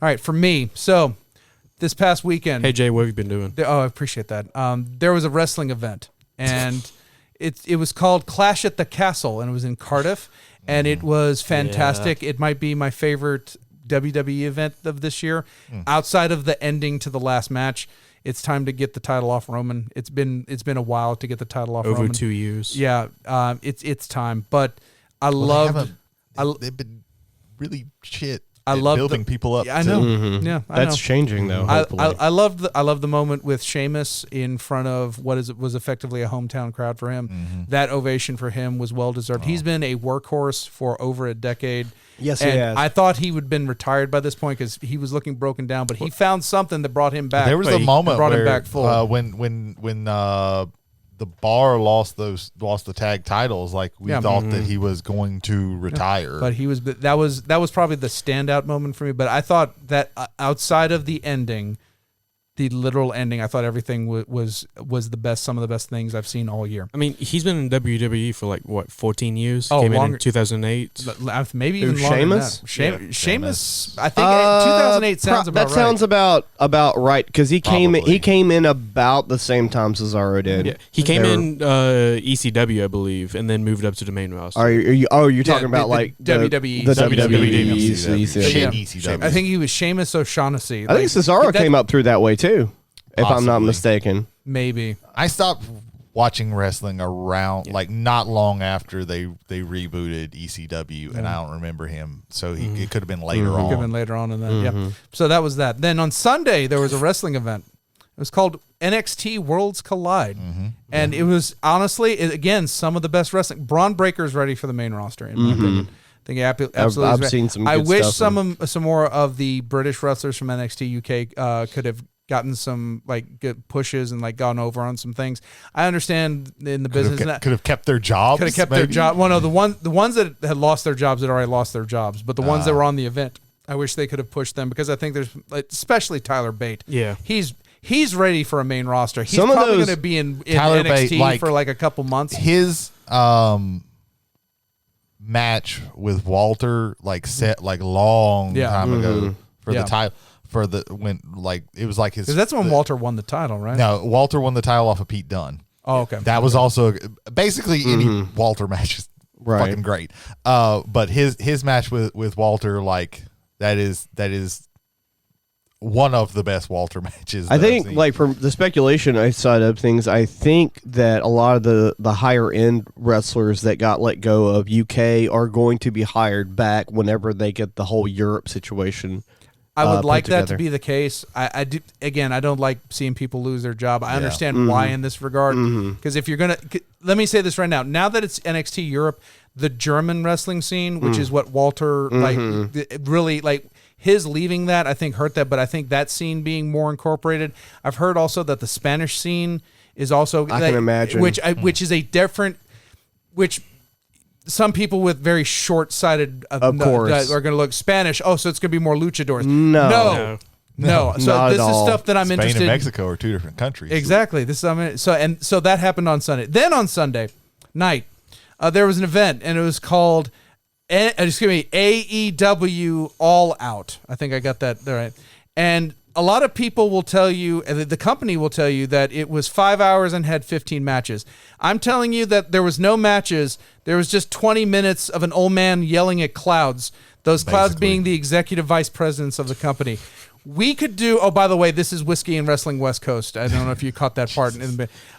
All right, for me. So this past weekend. Hey Jay, what have you been doing? I appreciate that. There was a wrestling event, and it was called Clash at the Castle, and it was in Cardiff, and it was fantastic. Yeah. It might be my favorite WWE event of this year. Outside of the ending to the last match, it's time to get the title off Roman. It's been a while to get the title off Roman. Over 2 years. Yeah, it's time. But they've been really shit. I love building people up. Yeah, I know. Yeah, that's changing though. Hopefully. I love the moment with Sheamus in front of was effectively a hometown crowd for him. That ovation for him was well deserved. He's been a workhorse for over a decade. Yes, and he has. I thought he would have been retired by this point because he was looking broken down, but he found something that brought him back. There was a moment brought where, him back full. when the Bar lost the tag titles, like we thought that he was going to retire. But he was that was probably the standout moment for me. But I thought that outside of the ending, the literal ending, I thought everything was the best. Some of the best things I've seen all year. I mean, he's been in WWE for 14 years. Oh, Came longer. in 2008. Maybe even longer Sheamus? than that. Sheamus, I think 2008 sounds about right. That sounds about right because he came in about the same time Cesaro did. Yeah, he came in ECW, I believe, and then moved up to the main roster. You're talking about WWE. The WWE. ECW. I think he was Sheamus O'Shaughnessy. I think Cesaro came up through that way too. If I'm not mistaken. Maybe. I stopped watching wrestling around not long after they rebooted ECW, and I don't remember him. So it could have been later on. It could have been later on in that. Yeah. So that was that. Then on Sunday there was a wrestling event. It was called NXT Worlds Collide, and it was honestly again some of the best wrestling. Braun Breaker's ready for the main roster in my opinion. I think absolutely. I've seen some. I good wish stuff some more of the British wrestlers from NXT UK could have gotten some good pushes and gone over on some things. I understand in the business could have kept their jobs. Could have kept their job. Well, no, the ones that had lost their jobs had already lost their jobs, but the ones that were on the event, I wish they could have pushed them because I think there's especially Tyler Bate. Yeah, he's ready for a main roster. He's probably going to be in NXT Bate, for a couple months. His match with Walter set long time ago for the title. For the when it was his. Because that's when Walter won the title, right? No, Walter won the title off of Pete Dunne. Oh, okay. That was also basically any Walter match is fucking great. But his match with Walter that is one of the best Walter matches. I think from the speculation side of things, I think that a lot of the higher end wrestlers that got let go of UK are going to be hired back whenever they get the whole Europe situation. I would like that to be the case. I do. Again, I don't like seeing people lose their job. I understand why in this regard. Because if you're going to... Let me say this right now. Now that it's NXT Europe, the German wrestling scene, which is what Walter... really... his leaving that, I think, hurt that. But I think that scene being more incorporated. I've heard also that the Spanish scene is also... I can imagine. Which is a different... Which... Some people with very short-sighted of course are going to look Spanish. Oh, so it's going to be more luchadors. No. So this is stuff that I'm Spain interested in. and Mexico are two different countries. Exactly. So that happened on Sunday. Then on Sunday night, there was an event, and it was called AEW All Out. I think I got that right. And a lot of people will tell you, the company will tell you that it was 5 hours and had 15 matches. I'm telling you that there was no matches. There was just 20 minutes of an old man yelling at clouds. Those clouds being the executive vice presidents of the company. We could do. Oh, by the way, this is Whiskey and Wrestling West Coast. I don't know if you caught that part.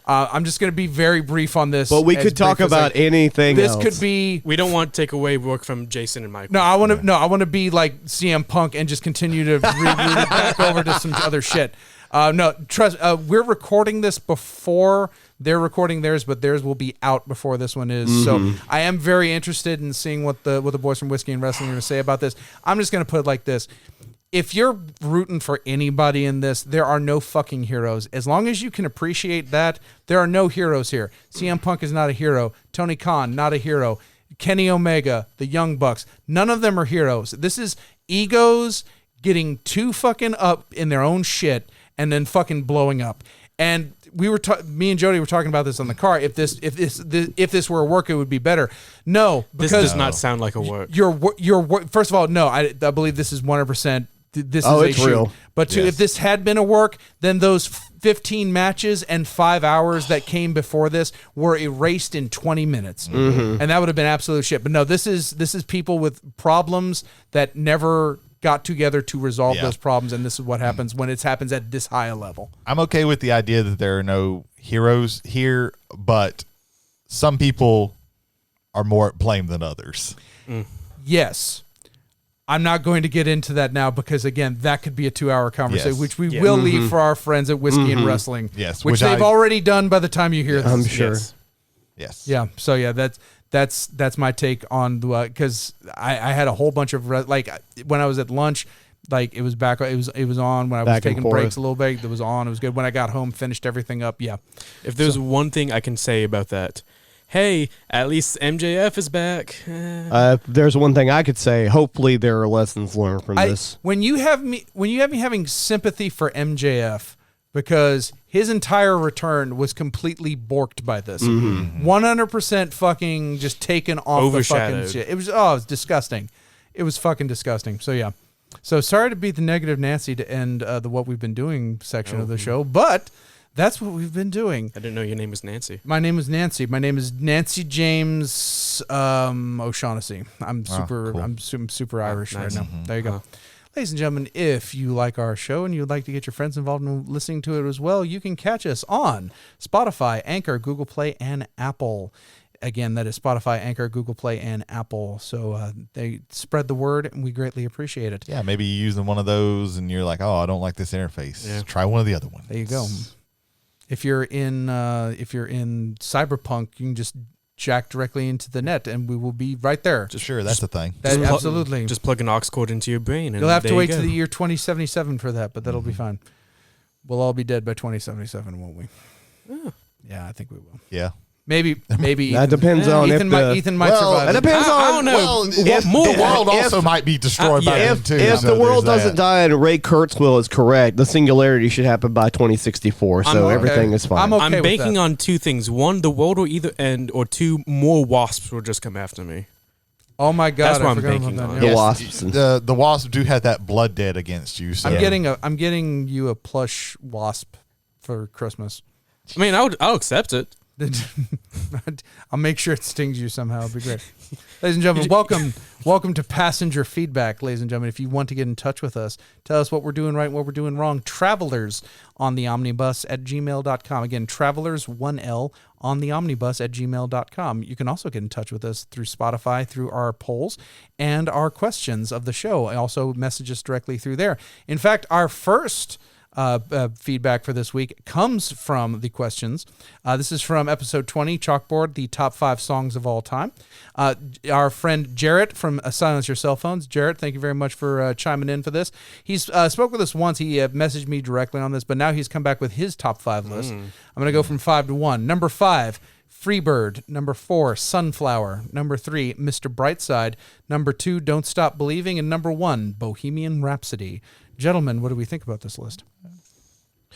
I'm just going to be very brief on this. But we could talk about anything. This else. could be. We don't want to take away work from Jason and Michael. No, I want to. No, I want to be like CM Punk and just continue to reroute it back over to some other shit. No, trust. We're recording this before they're recording theirs, but theirs will be out before this one is. So I am very interested in seeing what the boys from Whiskey and Wrestling are going to say about this. I'm just going to put it like this. If you're rooting for anybody in this, there are no fucking heroes. As long as you can appreciate that, there are no heroes here. CM Punk is not a hero. Tony Khan, not a hero. Kenny Omega, the Young Bucks, none of them are heroes. This is egos getting too fucking up in their own shit and then fucking blowing up. And we were me and Jody were talking about this on the car. If this were a work, it would be better. No, because this does not sound like a work. First of all, no. I believe this is 100%. This is it's real. But two, if this had been a work, then those 15 matches and 5 hours that came before this were erased in 20 minutes, and that would have been absolute shit. But no, this is people with problems that never got together to resolve those problems, and this is what happens when it happens at this high a level. I'm okay with the idea that there are no heroes here, but some people are more at blame than others. Yes. I'm not going to get into that now because, again, that could be a 2-hour conversation, which we will leave for our friends at Whiskey and Wrestling, which they've already done by the time you hear this. I'm sure. Yes. Yeah. So, yeah, that's my take on the because I had a whole bunch of like when I was at lunch, like it was back. It was on when I was taking breaks a little bit. It was on. It was good. When I got home, finished everything up. Yeah. If there's one thing I can say about that, hey, at least MJF is back. There's one thing I could say. Hopefully, there are lessons learned from this. When you have me having sympathy for MJF because his entire return was completely borked by this, 100% fucking just taken off the fucking shit. It was disgusting. It was fucking disgusting. So yeah. So sorry to be the negative Nancy to end the what we've been doing section of the show, but. That's what we've been doing. I didn't know your name was Nancy. My name is Nancy. My name is Nancy James O'Shaughnessy. I'm super Irish right now. There you go. Ladies and gentlemen, if you like our show and you'd like to get your friends involved in listening to it as well, you can catch us on Spotify, Anchor, Google Play, and Apple. Again, that is Spotify, Anchor, Google Play, and Apple. So they spread the word, and we greatly appreciate it. Yeah, maybe you're using one of those, and you're like, oh, I don't like this interface. Yeah. Try one of the other ones. There you go. If you're in Cyberpunk, you can just jack directly into the net, and we will be right there. That's the thing. Absolutely. Just plug an aux cord into your brain. And you'll have to wait to the year 2077 for that, but that'll be fine. We'll all be dead by 2077, won't we? Yeah, I think we will. Yeah. Maybe. That depends on Ethan might survive. That depends on. I don't know. The world also might be destroyed by him too. If the world doesn't die and Ray Kurzweil is correct, the singularity should happen by 2064. So everything is fine. I'm banking on two things: one, the world will either end, or two, more wasps will just come after me. Oh my God! That's what I'm banking on. The wasps. The wasps do have that blood debt against you. So. I'm getting you a plush wasp for Christmas. I mean, I'll accept it. I'll make sure it stings you somehow. It'll be great. Ladies and gentlemen, welcome to Passenger Feedback, ladies and gentlemen. If you want to get in touch with us, tell us what we're doing right and what we're doing wrong. Travelers on the Omnibus at gmail.com. Again, Travelers, 1L, on the Omnibus at gmail.com. You can also get in touch with us through Spotify, through our polls, and our questions of the show. Also message us directly through there. In fact, our first feedback for this week comes from the questions. This is from episode 20, Chalkboard, the top 5 songs of all time. Our friend Jarrett from Silence Your Cellphones. Jarrett, thank you very much for chiming in for this. He's spoke with us once. He messaged me directly on this, but now he's come back with his top 5 list. I'm going to go from 5 to 1. Number 5, Freebird. Number 4, Sunflower. Number 3, Mr. Brightside. Number 2, Don't Stop Believing. And number 1, Bohemian Rhapsody. Gentlemen, what do we think about this list?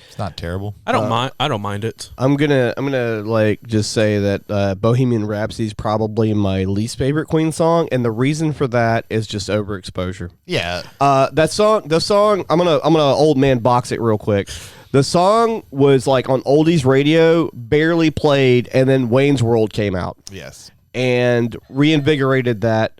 It's not terrible. I don't mind. I don't mind it. I'm gonna like just say that Bohemian Rhapsody is probably my least favorite Queen song, and the reason for that is just overexposure. Yeah. The song. I'm gonna old man box it real quick. The song was like on oldies radio, barely played, and then Wayne's World came out. Yes. And reinvigorated that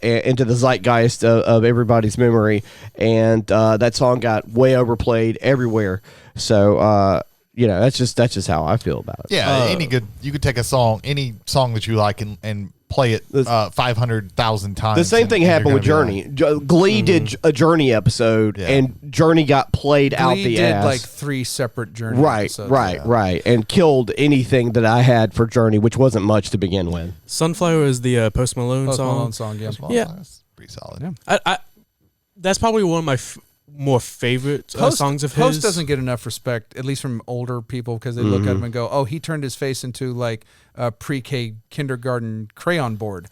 into the zeitgeist of everybody's memory, and that song got way overplayed everywhere. So that's just how I feel about it. Yeah, you could take any song that you like and play it 500,000 times. The same thing happened with Journey. Glee did a Journey episode, and Journey got played out the ass. Glee did like 3 separate Journey episodes. Right, and killed anything that I had for Journey, which wasn't much to begin with. Sunflower is the Post Malone Post song. Malone song, Yeah. That's pretty solid. Yeah. That's probably one of my more favorite songs of his. Post doesn't get enough respect, at least from older people, because they look at him and go, "Oh, he turned his face into like a pre-K kindergarten crayon board."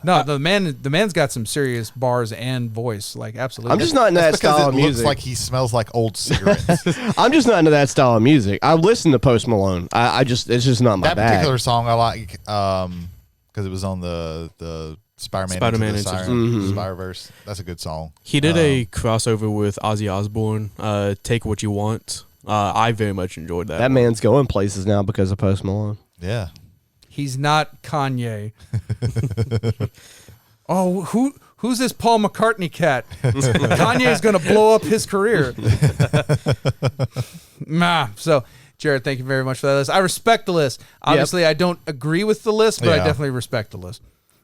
No, the man's got some serious bars and voice, like absolutely. I'm just not into that style of music. Looks like he smells like old cigarettes. I'm just not into that style of music. I listen to Post Malone. It's just not my bag. That particular song I like because it was on the Spider-Man into the Spider-Verse. That's a good song. He did a crossover with Ozzy Osbourne, Take What You Want. I very much enjoyed that. That man's going places now because of Post Malone. Yeah. He's not Kanye. Oh, who's this Paul McCartney cat? Kanye's going to blow up his career. So, Jarrett, thank you very much for that list. I respect the list. Obviously, I don't agree with the list, but I definitely respect the list.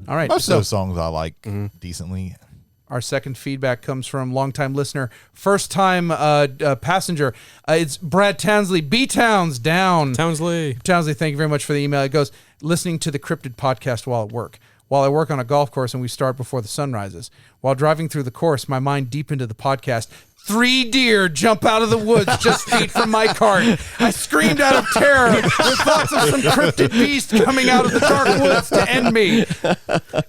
All right. Most of those songs I like decently. Our second feedback comes from longtime listener, first-time passenger. It's Brad Townsley, Btowns Down. Townsley, thank you very much for the email. It goes, listening to the Cryptid podcast while at work. While I work on a golf course and we start before the sun rises. While driving through the course, my mind deep into the podcast. 3 deer jump out of the woods just feet from my cart. I screamed out of terror with thoughts of some cryptid beast coming out of the dark woods to end me.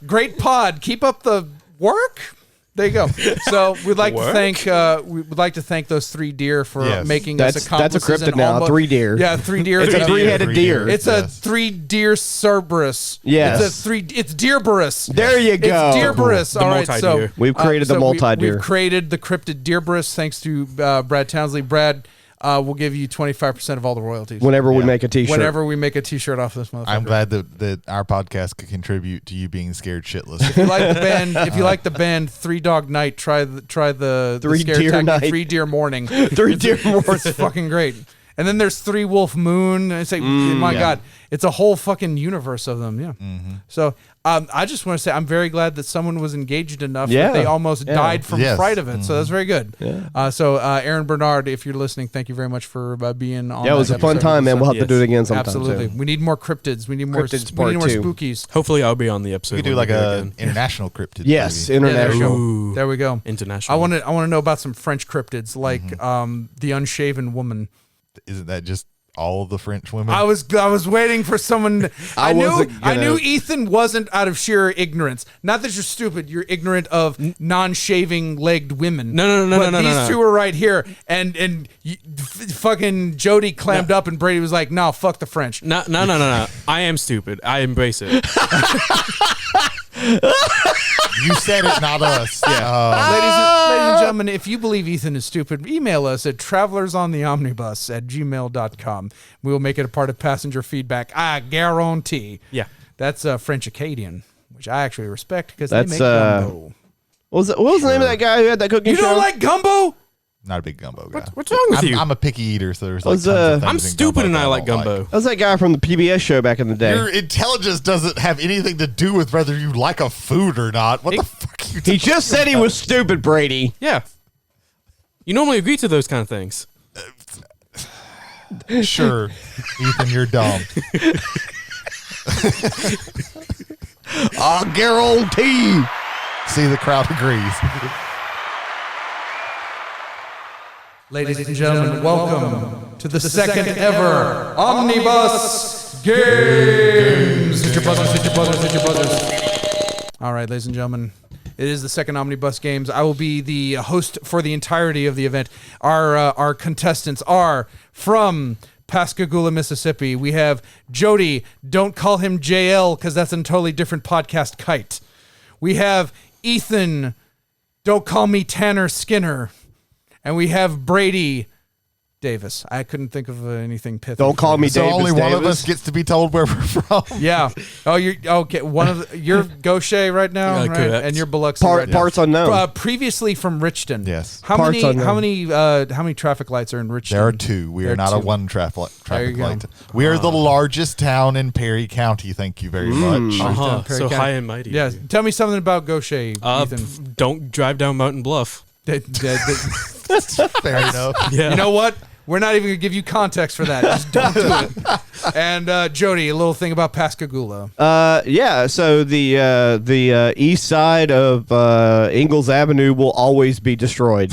Great pod. Keep up the work. There you go. So we'd like to thank those 3 deer for making us accomplices. That's a cryptid now. 3 deer. Yeah, 3 deer. It's a 3-headed deer. It's a 3 deer Cerberus. Yes. It's Deerberus. There you go. It's Deerberus. All right. So we've created the multi-deer. We've created the cryptid Deerberus thanks to Brad Townsley. Brad, we'll give you 25% of all the royalties. Whenever we make a t-shirt. Whenever we make a t-shirt off this motherfucker. I'm glad that our podcast could contribute to you being scared shitless. If you like the band 3 Dog Night, try the 3 scare Deer tactic, Night. 3 Deer Morning. 3 Deer Morning. It's fucking great. And then there's 3 Wolf Moon. I say, God, it's a whole fucking universe of them. Yeah. So I just want to say I'm very glad that someone was engaged enough that they almost died from fright of it. So that's very good. Yeah. So Aaron Bernard, if you're listening, thank you very much for being on. Yeah, it was a fun time, man. We'll have to do it again sometime. Absolutely. We need more cryptids. We need more spookies. Hopefully, I'll be on the episode. We could do like an international cryptid. Yes, movie. international. There we go. International. I want to know about some French cryptids like the Unshaven Woman. Isn't that just all of the French women? I was waiting for someone. I knew Ethan wasn't out of sheer ignorance. Not that you're stupid. You're ignorant of non-shaving legged women. No. These 2 are right here, and fucking Jody clammed up, and Brady was like, "No, fuck the French." No. I am stupid. I embrace it. You said it, not us. Yeah. Ladies and gentlemen, if you believe Ethan is stupid, email us at travelersontheomnibus@gmail.com. We will make it a part of passenger feedback. I guarantee. Yeah. That's French Acadian, which I actually respect because they make gumbo. What was the name of that guy who had that cooking show? You don't like gumbo? Not a big gumbo guy. What's wrong with you? I'm a picky eater, so there's like tons of things I'm stupid and I like gumbo. That was that guy from the PBS show back in the day. Your intelligence doesn't have anything to do with whether you like a food or not. What the fuck are you He just said he was stupid, Brady. Yeah. You normally agree to those kind of things. Sure, Ethan, you're dumb. I guarantee. See, the crowd agrees. Ladies and gentlemen, welcome to the second ever Omnibus Games. Hit your buzzers. All right, ladies and gentlemen, It is the second Omnibus Games. I will be the host for the entirety of the event. Our contestants are from Pascagoula, Mississippi. We have Jody. Don't call him JL because that's a totally different podcast. Kite. We have Ethan. Don't call me Tanner Skinner. And we have Brady Davis. I couldn't think of anything pithy. Don't call me So Davis. only one of us gets to be told where we're from. Yeah. Oh, you're okay. You're Gaucher right now, right? Correct. And you're Biloxi right now. Parts unknown. Previously from Richton. Yes. How Parts many unknown. traffic lights are in Richton? There are two. We are not a one traffic you go. light. We are the largest town in Perry County. Thank you very much. Perry So County. high and mighty. Yeah. Tell me something about Gaucher, Ethan. Don't drive down Mountain Bluff. Fair enough. Yeah. You know what? We're not even going to give you context for that. Just don't do it. And Jody, a little thing about Pascagoula. Yeah. So the east side of Ingalls Avenue will always be destroyed.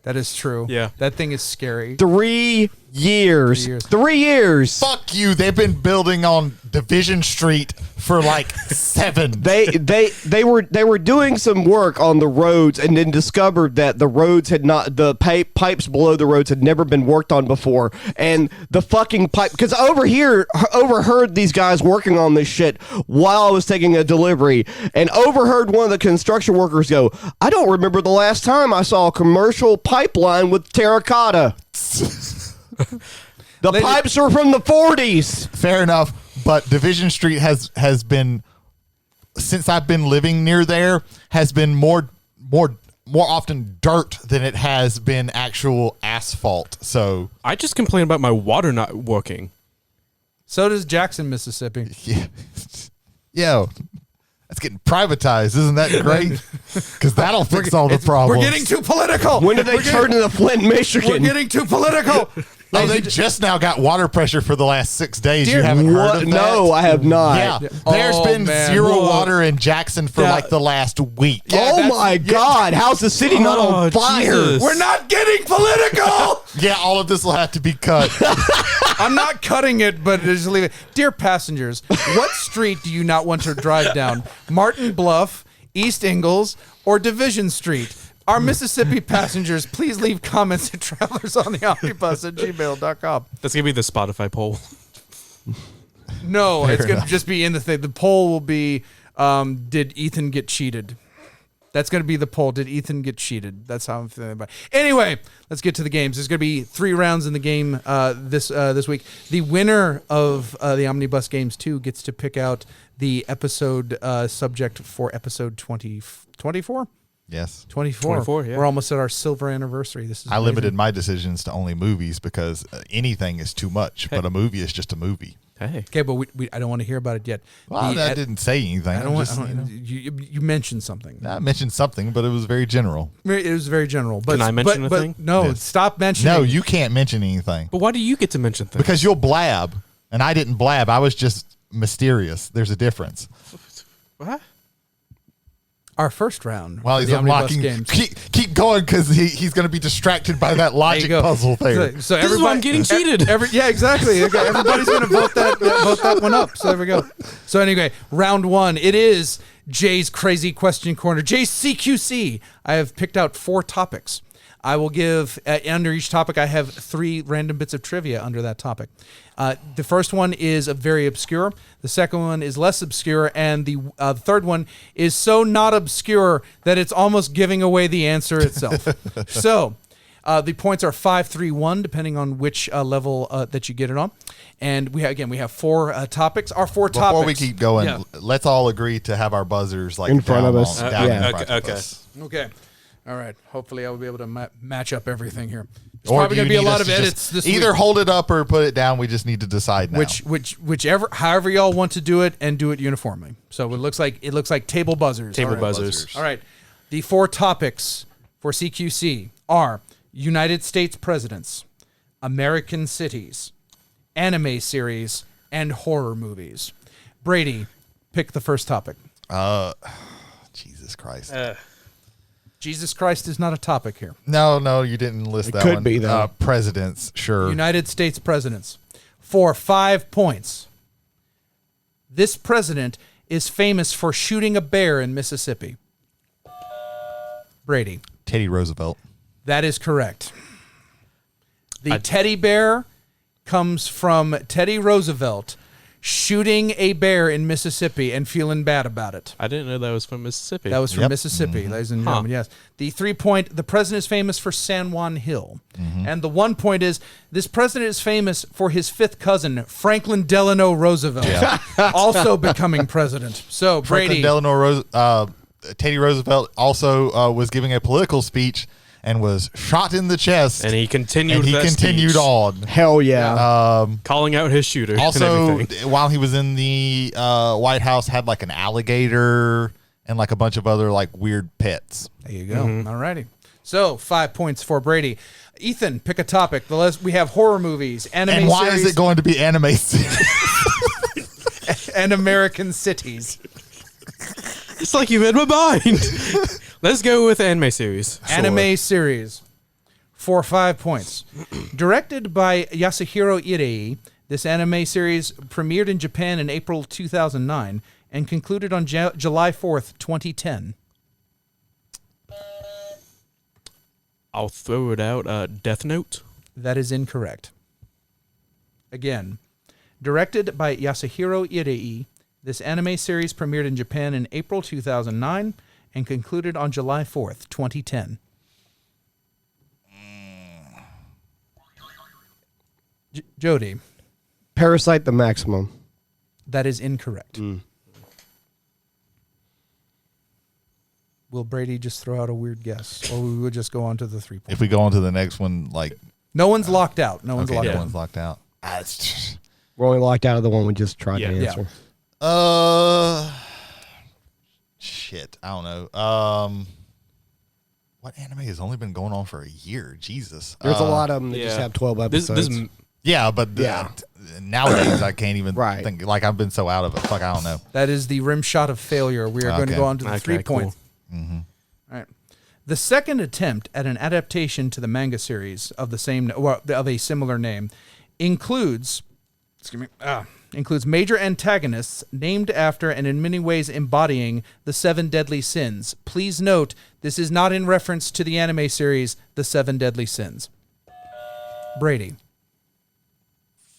That is true. Yeah. That thing is scary. 3 years. 3 years. Fuck you. They've been building on Division Street for like 7. They were doing some work on the roads and then discovered that the roads had not, the pipes below the roads had never been worked on before, and the fucking pipe, because overheard these guys working on this shit while I was taking a delivery, and overheard one of the construction workers go, I don't remember the last time I saw a commercial pipeline with terracotta. The pipes are from the 40s. Fair enough. But Division Street has been, since I've been living near there, has been more often dirt than it has been actual asphalt. So I just complain about my water not working. So does Jackson, Mississippi. yeah, yo, that's getting privatized. Isn't that great? Because that'll fix all the problems. We're getting too political. When did they turn into Flint, Michigan? We're getting too political. Oh, they just now got water pressure for the last 6 days. Dear, you haven't heard of that? No, I have not. Yeah, there's been man. zero Whoa. water in Jackson for Yeah. like the last week. Yeah, Oh that's- my God! How's the city not on fire? Jesus. We're not getting political. Yeah, all of this will have to be cut. I'm not cutting it, but just leave it. Dear passengers, what street do you not want to drive down? Martin Bluff, East Ingalls, or Division Street? Our Mississippi passengers, please leave comments at travelsontheomnibus@gmail.com. That's going to be the Spotify poll. No, it's going to just be in the thing. The poll will be, did Ethan get cheated? That's going to be the poll. Did Ethan get cheated? That's how I'm feeling about it. Anyway, let's get to the games. There's going to be 3 rounds in the game this week. The winner of the Omnibus Games 2 gets to pick out the episode subject for episode 24? Yes. 24, yeah. We're almost at our silver anniversary. This is I amazing. limited my decisions to only movies because anything is too much, but a movie is just a movie. Hey. Okay, but I don't want to hear about it yet. Well, I didn't say anything. I don't want. Just, You mentioned something. I mentioned something, but it was very general. It was very general. But Can I mention a thing? No, Yes. stop mentioning. No, you can't mention anything But why do you get to mention things? because you'll blab, and I didn't blab. I was just mysterious. There's a difference. What? Our first round. While for he's the Omnibus unlocking, games. keep going because he's going to be distracted by that There you logic go. puzzle there. So This is why I'm getting cheated. Yeah, exactly. Okay, everybody's going to vote that one up. So there we go. So anyway, round 1. It is Jay's Crazy Question Corner. Jay's CQC. I have picked out 4 topics. I will give, under each topic, I have 3 random bits of trivia under that topic. The first one is very obscure. The second one is less obscure. And the third one is so not obscure that it's almost giving away the answer itself. So the points are 5, 3, 1, depending on which level that you get it on. And we have 4 topics. Our 4 topics. Before we keep going, Yeah. let's all agree to have our buzzers like In front down of us. on- down in Yeah. front of Okay. us. Okay. All right. Hopefully, I will be able to match up everything here. There's Or probably do going to you be a need lot us of to edits just this either week. hold it up or put it down. We just need to decide now. However y'all want to do it, and do it uniformly. So it looks like table buzzers. Table All right. buzzers. All right. The 4 topics for CQC are United States presidents, American cities, anime series, and horror movies. Brady, pick the first topic. Jesus Christ. Jesus Christ is not a topic here. No, you didn't list that could one. be, though. Presidents, sure. United States presidents. For 5 points. This president is famous for shooting a bear in Mississippi. Brady. Teddy Roosevelt. That is correct. The teddy bear comes from Teddy Roosevelt shooting a bear in Mississippi and feeling bad about it. I didn't know that was from Mississippi. That was from Mississippi, ladies and gentlemen, yes. The 3 point, the president is famous for San Juan Hill. And the 1 point is, this president is famous for his fifth cousin, Franklin Delano Roosevelt, also becoming president. So, Brady. Teddy Roosevelt also was giving a political speech and was shot in the chest. And he continued on. Hell yeah. Calling out his shooter. Also, while he was in the White House, had like an alligator and like a bunch of other like weird pets. There you go. All righty. So 5 points for Brady. Ethan, pick a topic. We have horror movies, anime series. And why is it going to be anime series? and American cities. It's like you read my mind. Let's go with anime series. Anime series for 5 points. Directed by Yasuhiro Irei, this anime series premiered in Japan in April 2009 and concluded on July 4th, 2010. I'll throw it out. Death Note? That is incorrect. Again, directed by Yasuhiro Irei, this anime series premiered in Japan in April 2009 and concluded on July 4th, 2010. Jody. Parasite the Maximum. That is incorrect. Will Brady just throw out a weird guess, or we would just go on to the 3 points? If we go on to the next one, like... No one's locked out. No one's locked out. We're only locked out of the one we just tried to answer. Shit, I don't know. What anime has only been going on for a year? Jesus. There's a lot of them that just have 12 episodes. Nowadays I can't even think. Like, I've been so out of it. Fuck, I don't know. That is the rim shot of failure. We are going to go on to the 3 points. Cool. All right. The second attempt at an adaptation to the manga series of of a similar name includes major antagonists named after and in many ways embodying the 7 deadly sins. Please note, this is not in reference to the anime series The 7 Deadly Sins. Brady.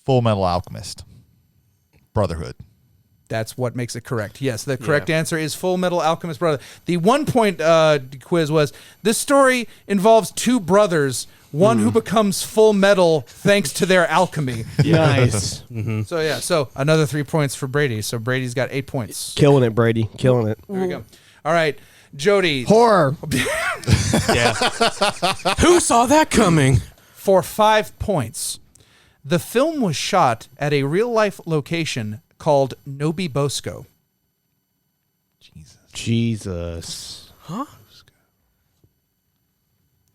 Full Metal Alchemist. Brotherhood. That's what makes it correct. Yes, the correct answer is Full Metal Alchemist Brotherhood. The 1 point quiz was, this story involves 2 brothers, one who becomes full metal thanks to their alchemy. Nice. So another 3 points for Brady. So Brady's got 8 points. Killing it, Brady. Killing it. There we go. All right, Jody. Horror. Who saw that coming? For 5 points. The film was shot at a real-life location called Nobi Bosco. Jesus. Huh?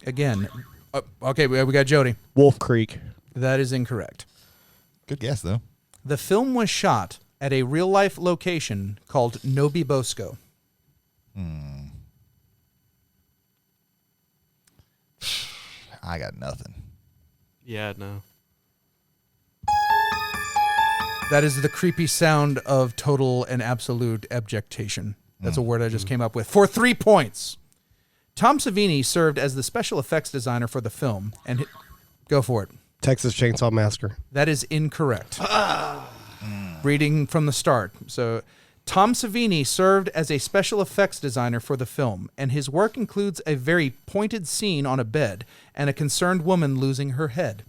Again. Okay, we got Jody. Wolf Creek. That is incorrect. Good guess, though. The film was shot at a real-life location called Nobi Bosco. I got nothing. Yeah, no. That is the creepy sound of total and absolute abjectation. That's a word I just came up with. For 3 points. Tom Savini served as the special effects designer for the film. And go for it. Texas Chainsaw Massacre. That is incorrect. Reading from the start. So, Tom Savini served as a special effects designer for the film, and his work includes a very pointed scene on a bed and a concerned woman losing her head.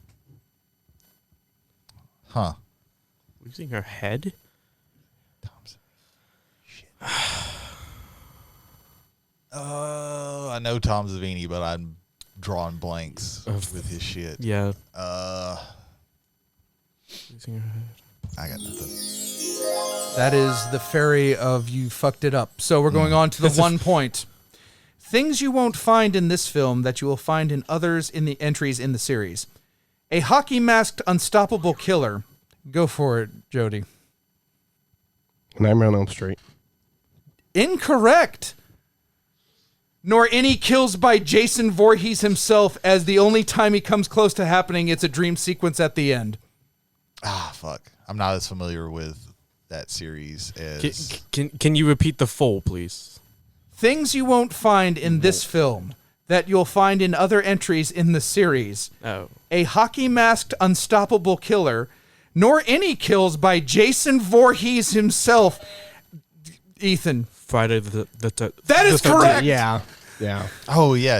Huh. Losing her head? Shit. I know Tom Savini, but I'm drawing blanks with his shit. Yeah. Losing her head. I got nothing. That is the fairy of you fucked it up. So we're going on to the 1 point. Things you won't find in this film that you will find in others in the entries in the series. A hockey-masked unstoppable killer. Go for it, Jody. Nightmare on Elm Street. Incorrect. Nor any kills by Jason Voorhees himself, as the only time he comes close to happening, it's a dream sequence at the end. Ah, fuck. I'm not as familiar with that series as... Can you repeat the full, please? Things you won't find in this film that you'll find in other entries in the series. Oh. A hockey-masked unstoppable killer, nor any kills by Jason Voorhees himself. Ethan. Friday the That is correct! Yeah. Oh yeah,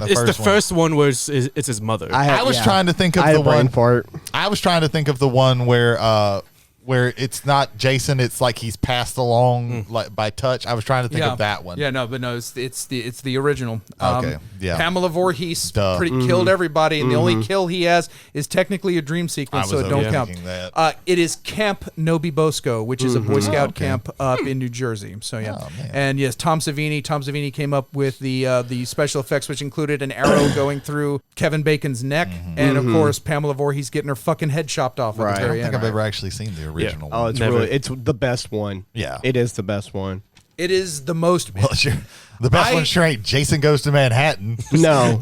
It's the first one where it's his mother. I was trying to think of the one part. I was trying to think of the one where it's not Jason, it's like he's passed along like by touch. I was trying to think of that one. Yeah, no, but no, it's the original. Okay, yeah. Pamela Voorhees killed everybody, and the only kill he has is technically a dream sequence, so it don't count. It is Camp Nobi Bosco, which is a Boy Scout camp up in New Jersey. So yeah, and yes, Tom Savini came up with the special effects, which included an arrow going through Kevin Bacon's neck, and of course Pamela Voorhees getting her fucking head chopped off. At the very I don't think end. I've ever actually seen the original one. Oh, it's the best one. Yeah. It is the best one. It is the most. Well, sure. The best one sure ain't Jason Goes to Manhattan. No.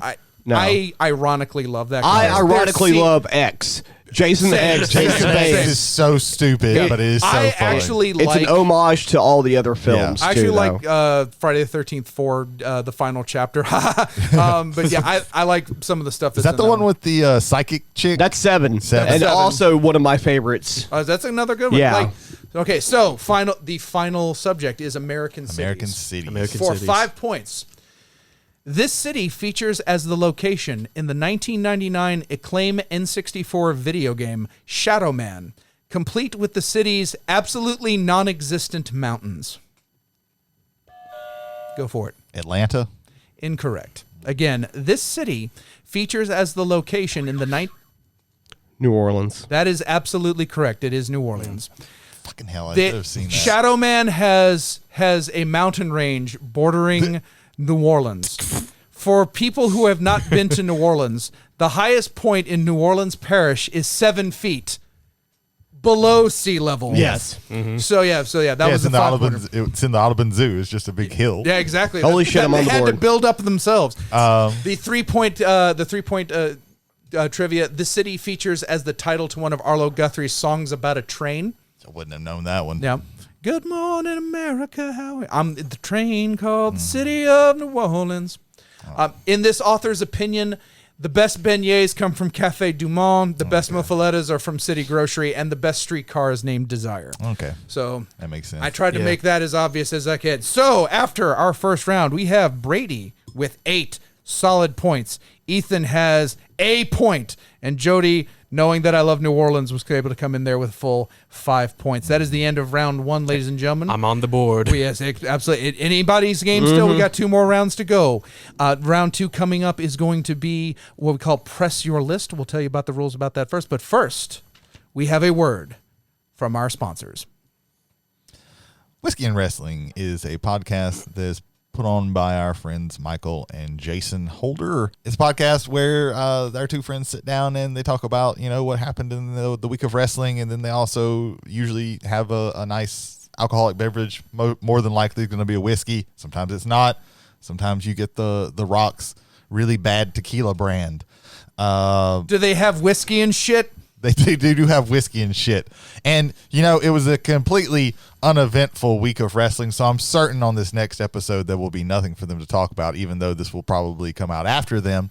I ironically love that. I ironically love X. Jason X. Jason X is so stupid, but it is so funny. It's an homage to all the other films. I actually like Friday the 13th for the final chapter. But yeah, I like some of the stuff. Is that the one with the psychic chick? That's 7. And also one of my favorites. That's another good one. Yeah. Okay, so the final subject is American cities. For 5 points. This city features as the location in the 1999 acclaimed N64 video game Shadow Man, complete with the city's absolutely non-existent mountains. Go for it. Atlanta? Incorrect. Again, this city features as the location in the New Orleans. That is absolutely correct. It is New Orleans. Fucking hell, I should have seen that. Shadow Man has a mountain range bordering New Orleans. For people who have not been to New Orleans, the highest point in New Orleans Parish is 7 feet below sea level. Yes. Mm-hmm. So yeah, that was in the Audubon. It's in the Audubon Zoo. It's just a big hill. Yeah, exactly. Holy shit, I'm on the board. They had to build up themselves. The 3 point trivia. The city features as the title to one of Arlo Guthrie's songs about a train. I wouldn't have known that one. Yeah. Good morning, America. I'm the train called the city of New Orleans. In this author's opinion, the best beignets come from Café Du Monde, the best muffalettas are from City Grocery, and the best streetcar is named Desire. Okay. So that makes sense. I tried to make that as obvious as I could. So after our first round, we have Brady with 8 solid points. Ethan has a point, and Jody, knowing that I love New Orleans, was able to come in there with a full 5 points. That is the end of round 1, ladies and gentlemen. I'm on the board. Yes, absolutely. Anybody's game still. We got 2 more rounds to go. Round 2 coming up is going to be what we call Press Your List. We'll tell you about the rules about that first. But first, we have a word from our sponsors. Whiskey and Wrestling is a podcast that's put on by our friends Michael and Jason Holder. It's a podcast where our 2 friends sit down and they talk about, what happened in the week of wrestling, and then they also usually have a nice alcoholic beverage. More than likely going to be a whiskey. Sometimes it's not. Sometimes you get the Rock's really bad tequila brand. Do they have whiskey and shit? They do have whiskey and shit. And, it was a completely uneventful week of wrestling, so I'm certain on this next episode there will be nothing for them to talk about, even though this will probably come out after them.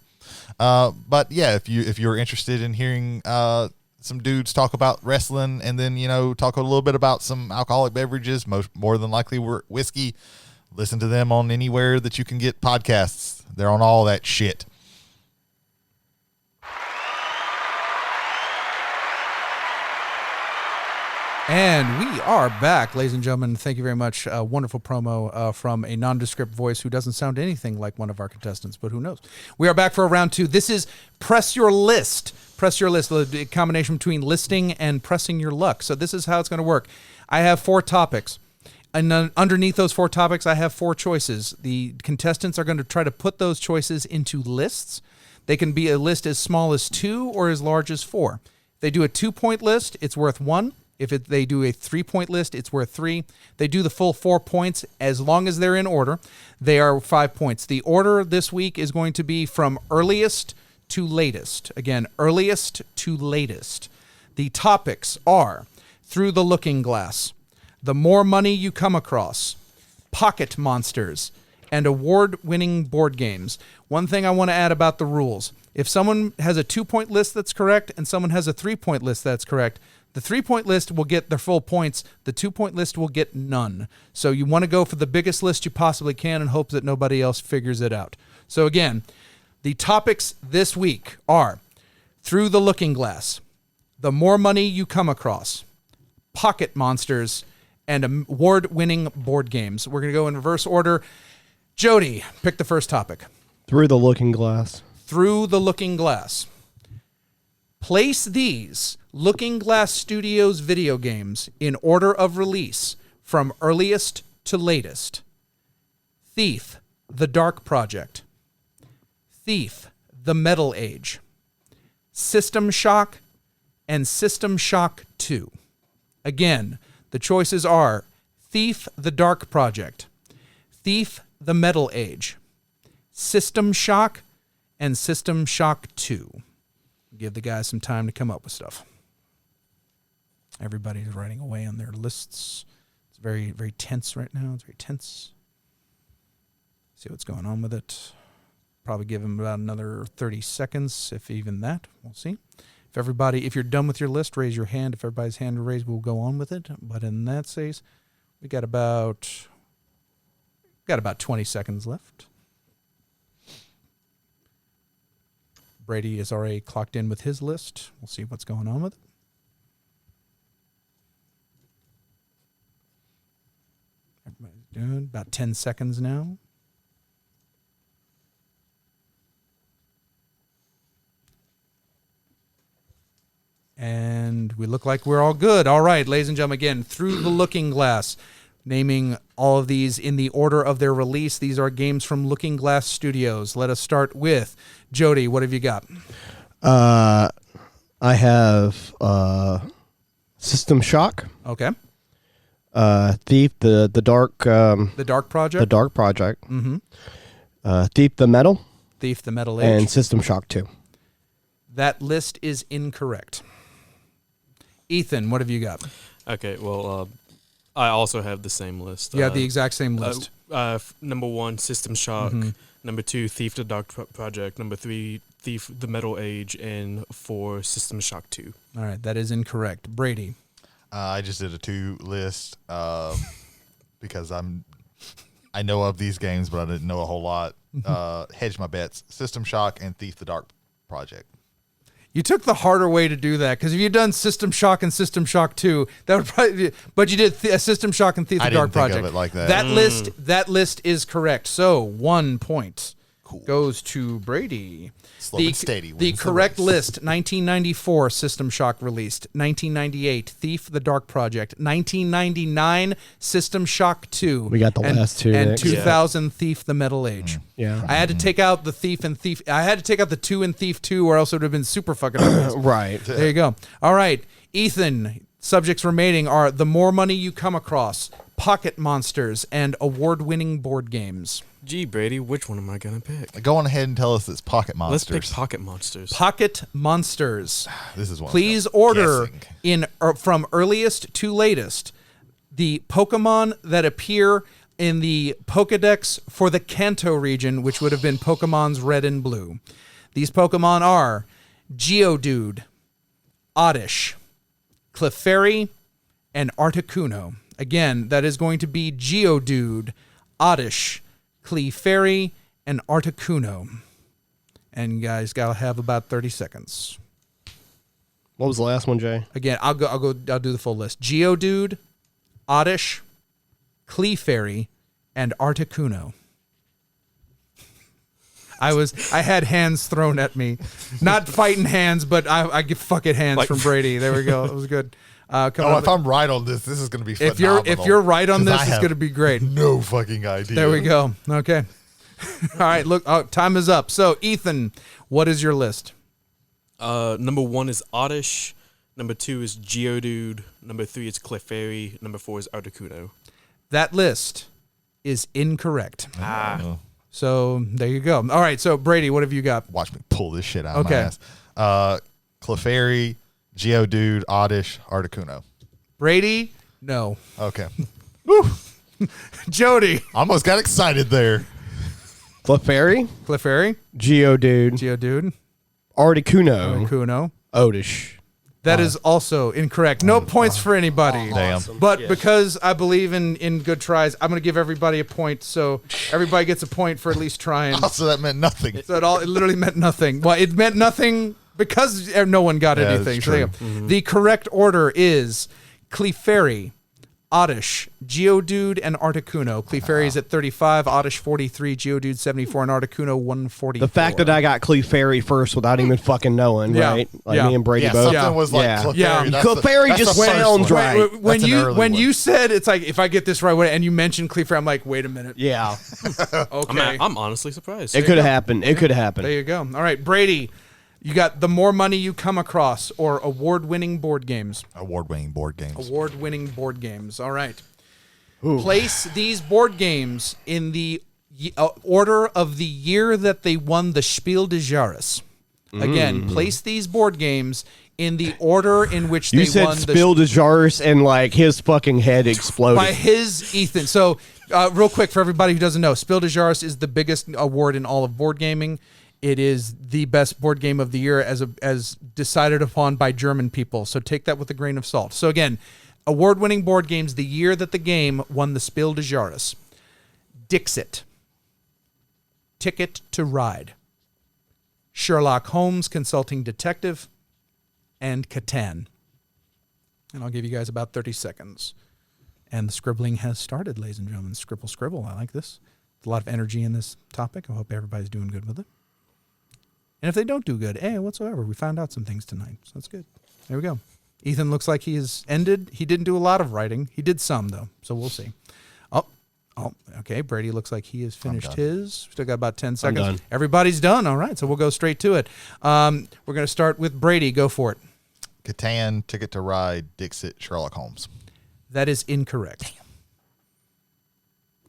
But, yeah, if you're interested in hearing some dudes talk about wrestling and then, talk a little bit about some alcoholic beverages, more than likely whiskey, listen to them on anywhere that you can get podcasts. They're on all that shit. And we are back, ladies and gentlemen. Thank you very much. A wonderful promo from a nondescript voice who doesn't sound anything like one of our contestants, but who knows? We are back for round 2. This is Press Your List. Press Your List, a combination between listing and pressing your luck. So this is how it's going to work. I have 4 topics. And underneath those 4 topics, I have 4 choices. The contestants are going to try to put those choices into lists. They can be a list as small as 2 or as large as 4. If they do a 2-point list, it's worth 1. If they do a 3-point list, it's worth 3. They do the full 4 points. As long as they're in order, they are 5 points. The order this week is going to be from earliest to latest. Again, earliest to latest. The topics are Through the Looking Glass, The More Money You Come Across, Pocket Monsters, and award-winning board games. One thing I want to add about the rules. If someone has a 2-point list that's correct and someone has a 3-point list that's correct, the 3-point list will get their full points. The 2-point list will get none. So you want to go for the biggest list you possibly can and hope that nobody else figures it out. So again, the topics this week are Through the Looking Glass, The More Money You Come Across, Pocket Monsters, and award-winning board games. We're going to go in reverse order. Jody, pick the first topic. Through the Looking Glass. Through the Looking Glass. Place these Looking Glass Studios video games in order of release from earliest to latest. Thief, The Dark Project. Thief, The Metal Age. System Shock, and System Shock 2. Again, the choices are Thief, The Dark Project, Thief, The Metal Age, System Shock, and System Shock 2. Give the guys some time to come up with stuff. Everybody's writing away on their lists. It's very, very tense right now. It's very tense. See what's going on with it. Probably give them about another 30 seconds, if even that. We'll see. If you're done with your list, raise your hand. If everybody's hand raised, we'll go on with it. But in that case, we got about 20 seconds left. Brady is already clocked in with his list. We'll see what's going on with it. Everybody's doing about 10 seconds now. And we look like we're all good. All right, ladies and gentlemen, again, Through the Looking Glass, naming all of these in the order of their release. These are games from Looking Glass Studios. Let us start with Jody. What have you got? I have System Shock. Okay. Thief, the Dark... The Dark Project? The Dark Project. Mm-hmm. Thief, The Metal. Thief, The Metal Age. And System Shock 2. That list is incorrect. Ethan, what have you got? Okay, well, I also have the same list. You have the exact same list. Number 1, System Shock. Mm-hmm. Number 2, Thief, The Dark Project. Number 3, Thief, The Metal Age. And 4, System Shock 2. All right, that is incorrect. Brady. I just did a 2 list because I know of these games, but I didn't know a whole lot. Hedge my bets. System Shock and Thief, The Dark Project. You took the harder way to do that, because if you'd done System Shock and System Shock 2, that would probably be, but you did System Shock and Thief the Dark Project. I didn't think of it like that. That list is correct. So 1 point goes to Brady. The correct list: 1994 System Shock released, 1998 Thief the Dark Project, 1999 System Shock 2. We got the last two, and next. 2000 Thief the Metal Age. Yeah, I had to take out the Thief and Thief. I had to take out the 2 and Thief 2, or else it would have been super fucking obvious. Right. There you go. All right, Ethan. Subjects remaining are The More Money You Come Across, Pocket Monsters, and award-winning board games. Gee, Brady, which one am I going to pick? Go on ahead and tell us it's Pocket Monsters. Let's pick Pocket Monsters. Pocket Monsters. This is one. Please order from earliest to latest the Pokemon that appear in the Pokedex for the Kanto region, which would have been Pokemon's Red and Blue. These Pokemon are Geodude, Oddish, Clefairy, and Articuno. Again, that is going to be Geodude, Oddish, Clefairy, and Articuno. And you guys gotta have about 30 seconds. What was the last one, Jay? Again, I'll do the full list. Geodude, Oddish, Clefairy, and Articuno. I had hands thrown at me. Not fighting hands, but I get fucking hands from Brady. There we go. It was good. If I'm right on this is going to be phenomenal. If you're right on this, it's going to be great. No fucking idea. There we go. Okay. All right. Look, time is up. So, Ethan, what is your list? Number 1 is Oddish. Number 2 is Geodude. Number 3 is Clefairy. Number 4 is Articuno. That list is incorrect. So there you go. All right. So Brady, what have you got? Watch me pull this shit out of my ass. Clefairy, Geodude, Oddish, Articuno. Brady, no. Okay. Jody. Almost got excited there. Clefairy. Geodude. Articuno. Oddish. That is also incorrect. No points for anybody. Damn. But because I believe in good tries, I'm going to give everybody a point. So everybody gets a point for at least trying. Also, that meant nothing. So it literally meant nothing. Well, it meant nothing because no one got anything. That's So there you go. The correct order is Clefairy, Oddish, Geodude, and Articuno. Clefairy is at 35, Oddish 43, Geodude 74, and Articuno 144. The fact that I got Clefairy first without even fucking knowing, right? Like me and Brady both. Something was like Clefairy. Yeah. Clefairy just sounds right. When you said it's like if I get this right and you mentioned Clefairy, I'm like, wait a minute. Yeah. Okay. I'm honestly surprised. It could have happened. There you go. All right, Brady. You got the more money you come across or award-winning board games. Award-winning board games. All right. Ooh. Place these board games in the order of the year that they won the Spiel des Jahres. Again, place these board games in the order in which they won. You said Spiel des Jahres and like his fucking head exploded. By his Ethan. So real quick for everybody who doesn't know, Spiel des Jahres is the biggest award in all of board gaming. It is the best board game of the year as decided upon by German people. So take that with a grain of salt. So again, award-winning board games the year that the game won the Spiel des Jahres. Dixit. Ticket to Ride. Sherlock Holmes Consulting Detective. And Catan. And I'll give you guys about 30 seconds. And the scribbling has started, ladies and gentlemen. Scribble. I like this. There's a lot of energy in this topic. I hope everybody's doing good with it. And if they don't do good, whatsoever, we found out some things tonight. So that's good. There we go. Ethan looks like he has ended. He didn't do a lot of writing. He did some, though. So we'll see. Oh, okay. Brady looks like he has finished his. Still got about 10 seconds. I'm done. Everybody's done. All right. So we'll go straight to it. We're going to start with Brady. Go for it. Catan, Ticket to Ride, Dixit, Sherlock Holmes. That is incorrect.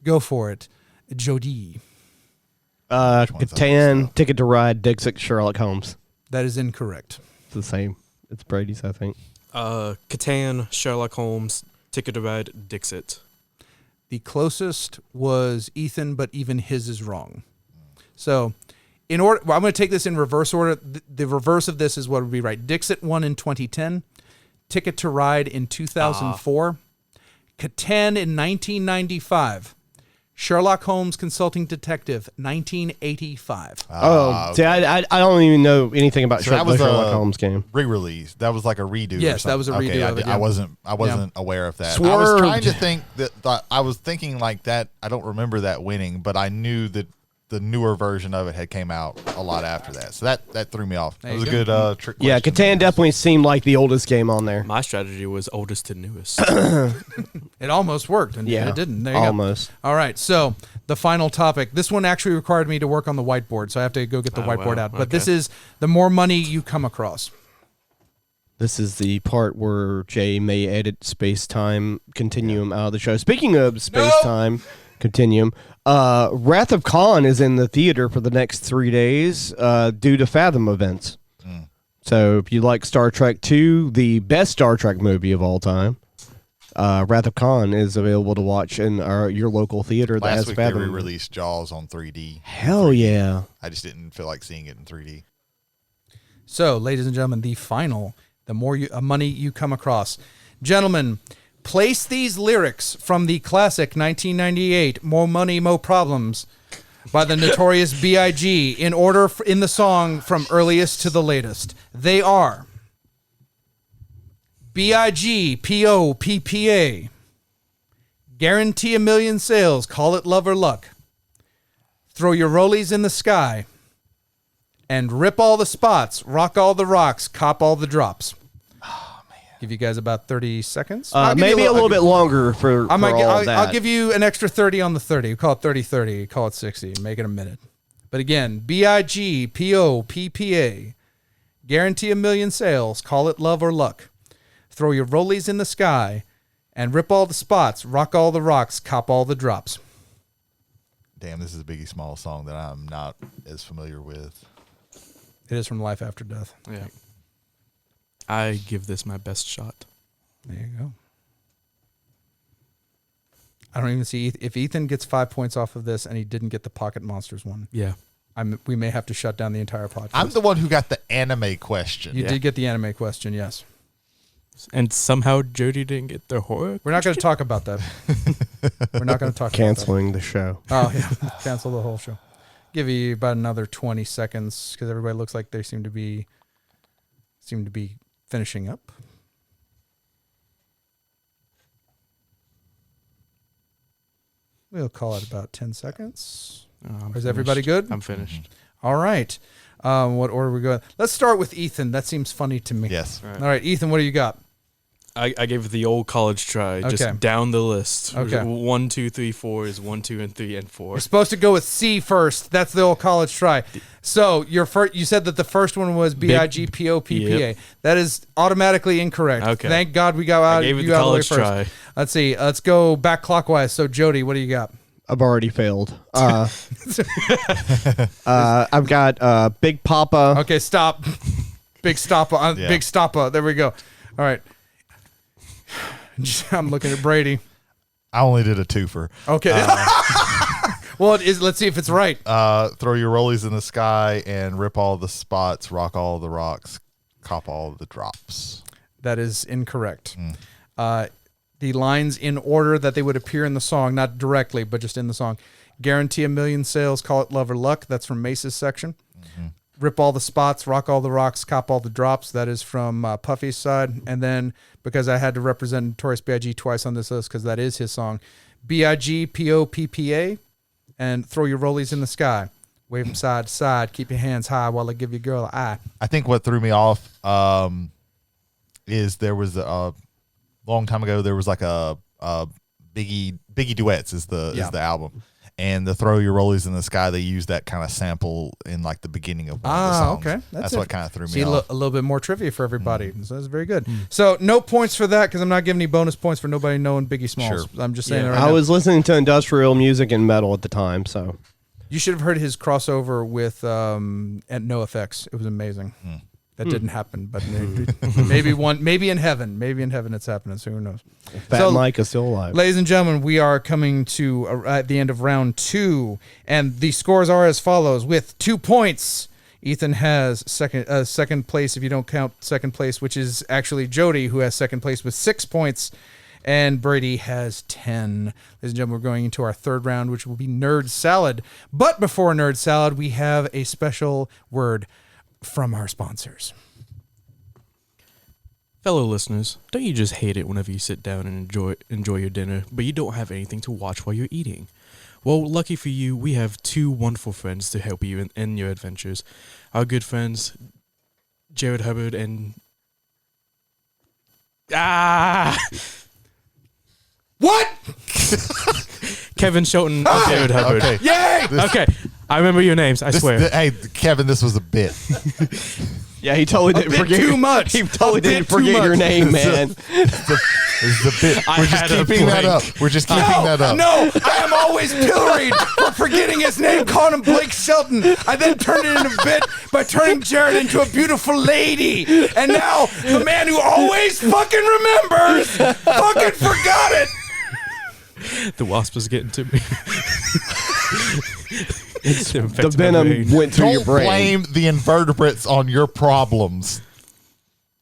Go for it. Jody. Catan, Ticket to Ride, Dixit, Sherlock Holmes. That is incorrect. It's the same. It's Brady's, I think. Catan, Sherlock Holmes, Ticket to Ride, Dixit. The closest was Ethan, but even his is wrong. So, I'm going to take this in reverse order. The reverse of this is what would be right. Dixit won in 2010, Ticket to Ride in 2004, Catan in 1995. Sherlock Holmes Consulting Detective, 1985. See, I don't even know anything about Sherlock Holmes game. Re-release. That was like a redo. Yes, that was a redo. Of it, I wasn't aware of that. Swerved. I was trying to think that I was thinking like that. I don't remember that winning, but I knew that the newer version of it had came out a lot after that. So that threw me off. That was a good trick question. Yeah, Catan definitely seemed like the oldest game on there. My strategy was oldest to newest. It almost worked, and it didn't. There you almost. Go. All right, so the final topic. This one actually required me to work on the whiteboard, so I have to go get the whiteboard out. But this is the more money you come across. This is the part where Jay may edit space-time continuum out of the show. Speaking of space-time continuum, Wrath of Khan is in the theater for the next 3 days due to Fathom events. So if you like Star Trek II, the best Star Trek movie of all time, Wrath of Khan is available to watch in your local theater. Last week they re-released Jaws on 3D. Hell yeah. I just didn't feel like seeing it in 3D. So, ladies and gentlemen, the more money you come across. Gentlemen, place these lyrics from the classic 1998 More Money, Mo Problems by the Notorious B.I.G. in order in the song from earliest to the latest. They are B.I.G. P.O.P.P.A. Guarantee a million sales, call it love or luck. Throw your rollies in the sky. And rip all the spots, rock all the rocks, cop all the drops. Give you guys about 30 seconds. Maybe a little bit longer for all that. I'll give you an extra 30 on the 30. We call it 30-30. Call it 60. Make it a minute. But again, B-I-G, P-O-P-P-A. Guarantee a million sales. Call it love or luck. Throw your rollies in the sky and rip all the spots, rock all the rocks, cop all the drops. Damn, this is a Biggie Smalls song that I'm not as familiar with. It is from Life After Death. Yeah. I give this my best shot. There you go. I don't even see if Ethan gets 5 points off of this and he didn't get the Pocket Monsters one. Yeah. We may have to shut down the entire podcast. I'm the one who got the anime question. You did get the anime question, yes. And somehow Jody didn't get the horror. We're not going to talk about that. We're not going to talk Canceling about the show. Oh, yeah. Cancel the whole show. Give you about another 20 seconds because everybody looks like they seem to be finishing up. We'll call it about 10 seconds. Is everybody good? I'm finished. All right. What order are we going? Let's start with Ethan. That seems funny to me. Yes. All right, Ethan, what do you got? I gave it the old college try, just down the list. Okay. 1, 2, 3, 4 is 1, 2, and 3, and 4. We're supposed to go with C first. That's the old college try. So you said that the first one was BIGPOPPA. Yep. That is automatically incorrect. Okay. Thank God we got out. I gave it you the out of the way college first. try. Let's see. Let's go back clockwise. So Jody, what do you got? I've already failed. I've got Big Papa. Okay, stop. Big stopper. Yeah. Big stopper. There we go. All right. I'm looking at Brady. I only did a twofer. Okay. Well, let's see if it's right. Throw your rollies in the sky and rip all the spots, rock all the rocks, cop all the drops. That is incorrect. The lines in order that they would appear in the song, not directly, but just in the song. Guarantee a million sales, call it love or luck. That's from Mace's section. Mm-hmm. Rip all the spots, rock all the rocks, cop all the drops. That is from Puffy's side. And then, because I had to represent Notorious B.I.G. twice on this list, because that is his song, BIGPOPPA, and throw your rollies in the sky. Wave them side to side. Keep your hands high while I give your girl an eye. I think what threw me off is there was a long time ago, there was like a Biggie Duets is the album. And the Throw Your Rollies in the Sky, they used that kind of sample in like the beginning of one of the songs. Okay. That's what kind of threw me off. A little bit more trivia for everybody. So that's very good. So no points for that because I'm not giving any bonus points for nobody knowing Biggie Smalls. Sure. I'm just saying I was listening to industrial music and metal at the time, so. You should have heard his crossover with NoFX. It was amazing. That didn't happen, but maybe in heaven. Maybe in heaven it's happening, so who knows. Fat Mike is still alive. Ladies and gentlemen, we are coming to at the end of round 2, and the scores are as follows. With 2 points, Ethan has second place, if you don't count second place, which is actually Jody, who has second place with 6 points, and Brady has 10. Ladies and gentlemen, we're going into our third round, which will be Nerd Salad. But before Nerd Salad, we have a special word from our sponsors. Fellow listeners, don't you just hate it whenever you sit down and enjoy your dinner, but you don't have anything to watch while you're eating? Well, lucky for you, we have 2 wonderful friends to help you in your adventures. Our good friends, Jarrett Hubbard and... What? Kevin Shelton and Jarrett Hubbard. Okay. Yay! Okay, I remember your names, I swear. Hey, Kevin, this was a bit. Yeah, he totally didn't forget. Too much. He totally didn't forget your name, man. This is a bit. We're just keeping that up. We're just keeping that up. No, I am always pilloried for forgetting his name, calling him Blake Shelton. I then turned it into a bit by turning Jarrett into a beautiful lady. And now, the man who always fucking remembers fucking forgot it. The wasp is getting to me. The venom went through your brain. Don't blame the invertebrates on your problems.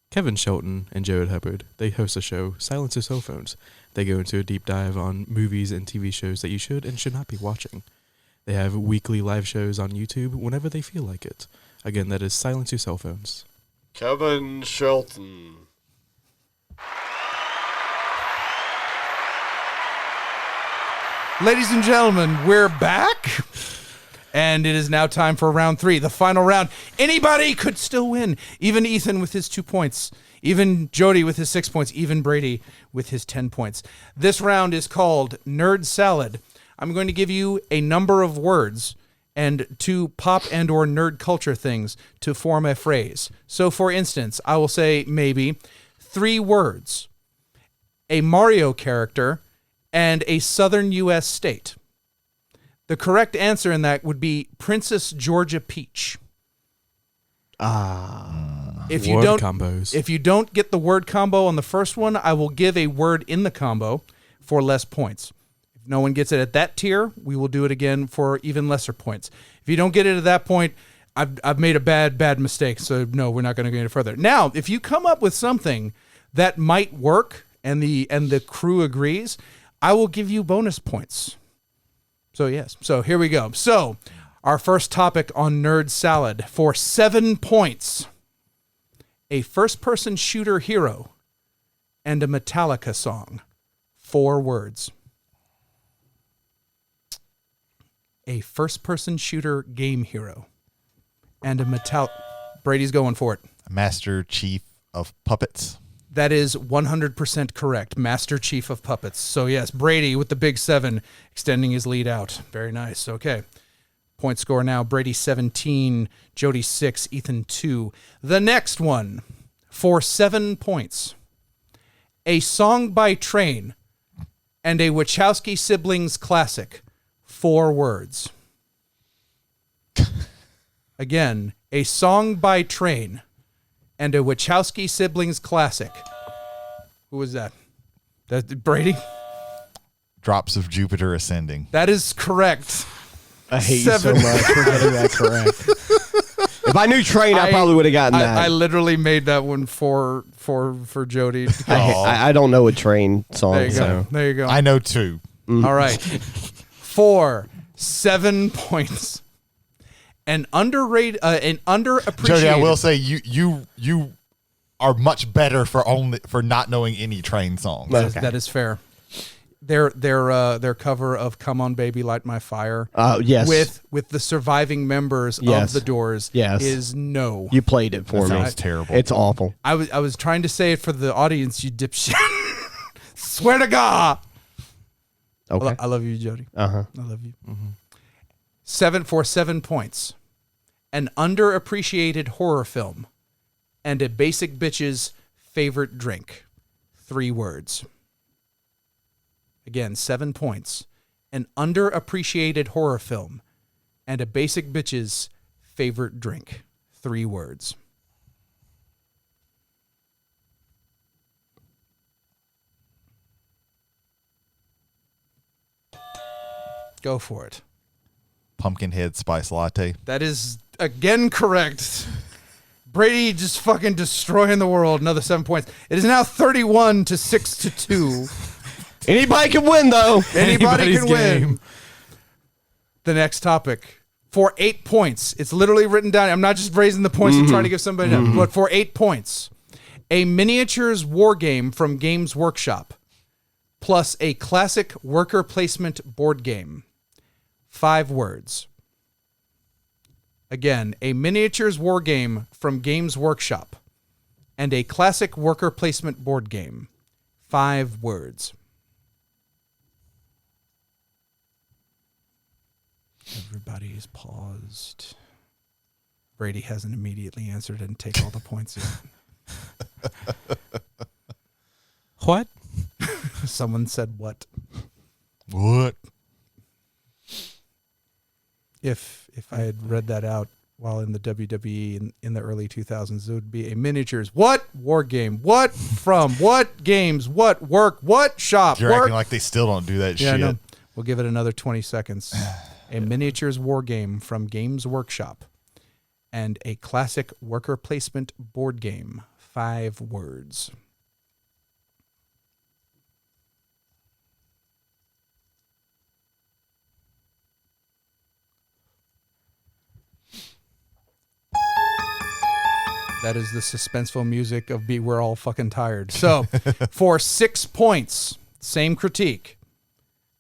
Kevin Shelton and Jarrett Hubbard, they host a show, Silence Your Cellphones. They go into a deep dive on movies and TV shows that you should and should not be watching. They have weekly live shows on YouTube whenever they feel like it. Again, that is Silence Your Cellphones. Kevin Shelton. Ladies and gentlemen, we're back. And it is now time for round 3, the final round. Anybody could still win. Even Ethan with his 2 points. Even Jody with his 6 points. Even Brady with his 10 points. This round is called Nerd Salad. I'm going to give you a number of words and 2 pop and or nerd culture things to form a phrase. So, for instance, I will say maybe 3 words, a Mario character, and a southern U.S. state. The correct answer in that would be Princess Georgia Peach. If you don't get the word combo on the first one, I will give a word in the combo for less points. If no one gets it at that tier, we will do it again for even lesser points. If you don't get it at that point, I've made a bad mistake, so no, we're not going to go any further. Now, if you come up with something that might work and the crew agrees, I will give you bonus points. So yes. So here we go. So our first topic on Nerd Salad for 7 points. A first-person shooter hero and a Metallica song. 4 words. A first-person shooter game hero and a Brady's going for it. Master Chief of Puppets. That is 100% correct. Master Chief of Puppets. So yes, Brady with the big 7, extending his lead out. Very nice. Okay. Point score now. Brady 17, Jody 6, Ethan 2. The next one for 7 points. A Song by Train and a Wachowski siblings classic. 4 words. Again, A Song by Train and a Wachowski siblings classic. Who was that? That Brady? Drops of Jupiter Ascending. That is correct. I hate you so much for getting that correct. If I knew Train, I probably would have gotten that. I literally made that one for Jody. I don't know a Train song. There you go. There you go. I know 2. All right. For 7 points. An underrated, an underappreciated. Jody, I will say you are much better for not knowing any Train songs. That is fair. Their cover of "Come On Baby, Light My Fire." Yes. With the surviving members of the Doors. Yes. Is no. You played it for me. Sounds terrible. It's awful. I was trying to say it for the audience. You dipshit. Swear to God. Okay. I love you, Jody. I love you. Mm-hmm. 7 points. An underappreciated horror film and a basic bitch's favorite drink. 3 words. Again, 7 points. An underappreciated horror film and a basic bitch's favorite drink. 3 words. Go for it. Pumpkinhead Spice Latte. That is, again, correct. Brady just fucking destroying the world. Another 7 points. It is now 31 to 6 to 2. Anybody can win, though. Anybody can win. The next topic. For 8 points. It's literally written down. I'm not just raising the points and trying to give somebody else, but for 8 points. A miniatures war game from Games Workshop plus a classic worker placement board game. 5 words. Again, a miniatures war game from Games Workshop and a classic worker placement board game. 5 words. Everybody's paused. Brady hasn't immediately answered and take all the points yet. What? Someone said what? What? If I had read that out while in the WWE in the early 2000s, it would be a miniatures. What war game? What from? What games? What work? What shop? You're acting like they still don't do that shit. No. We'll give it another 20 seconds. A miniatures war game from Games Workshop and a classic worker placement board game. 5 words. That is the suspenseful music of We're All Fucking Tired. So, for 6 points, same critique.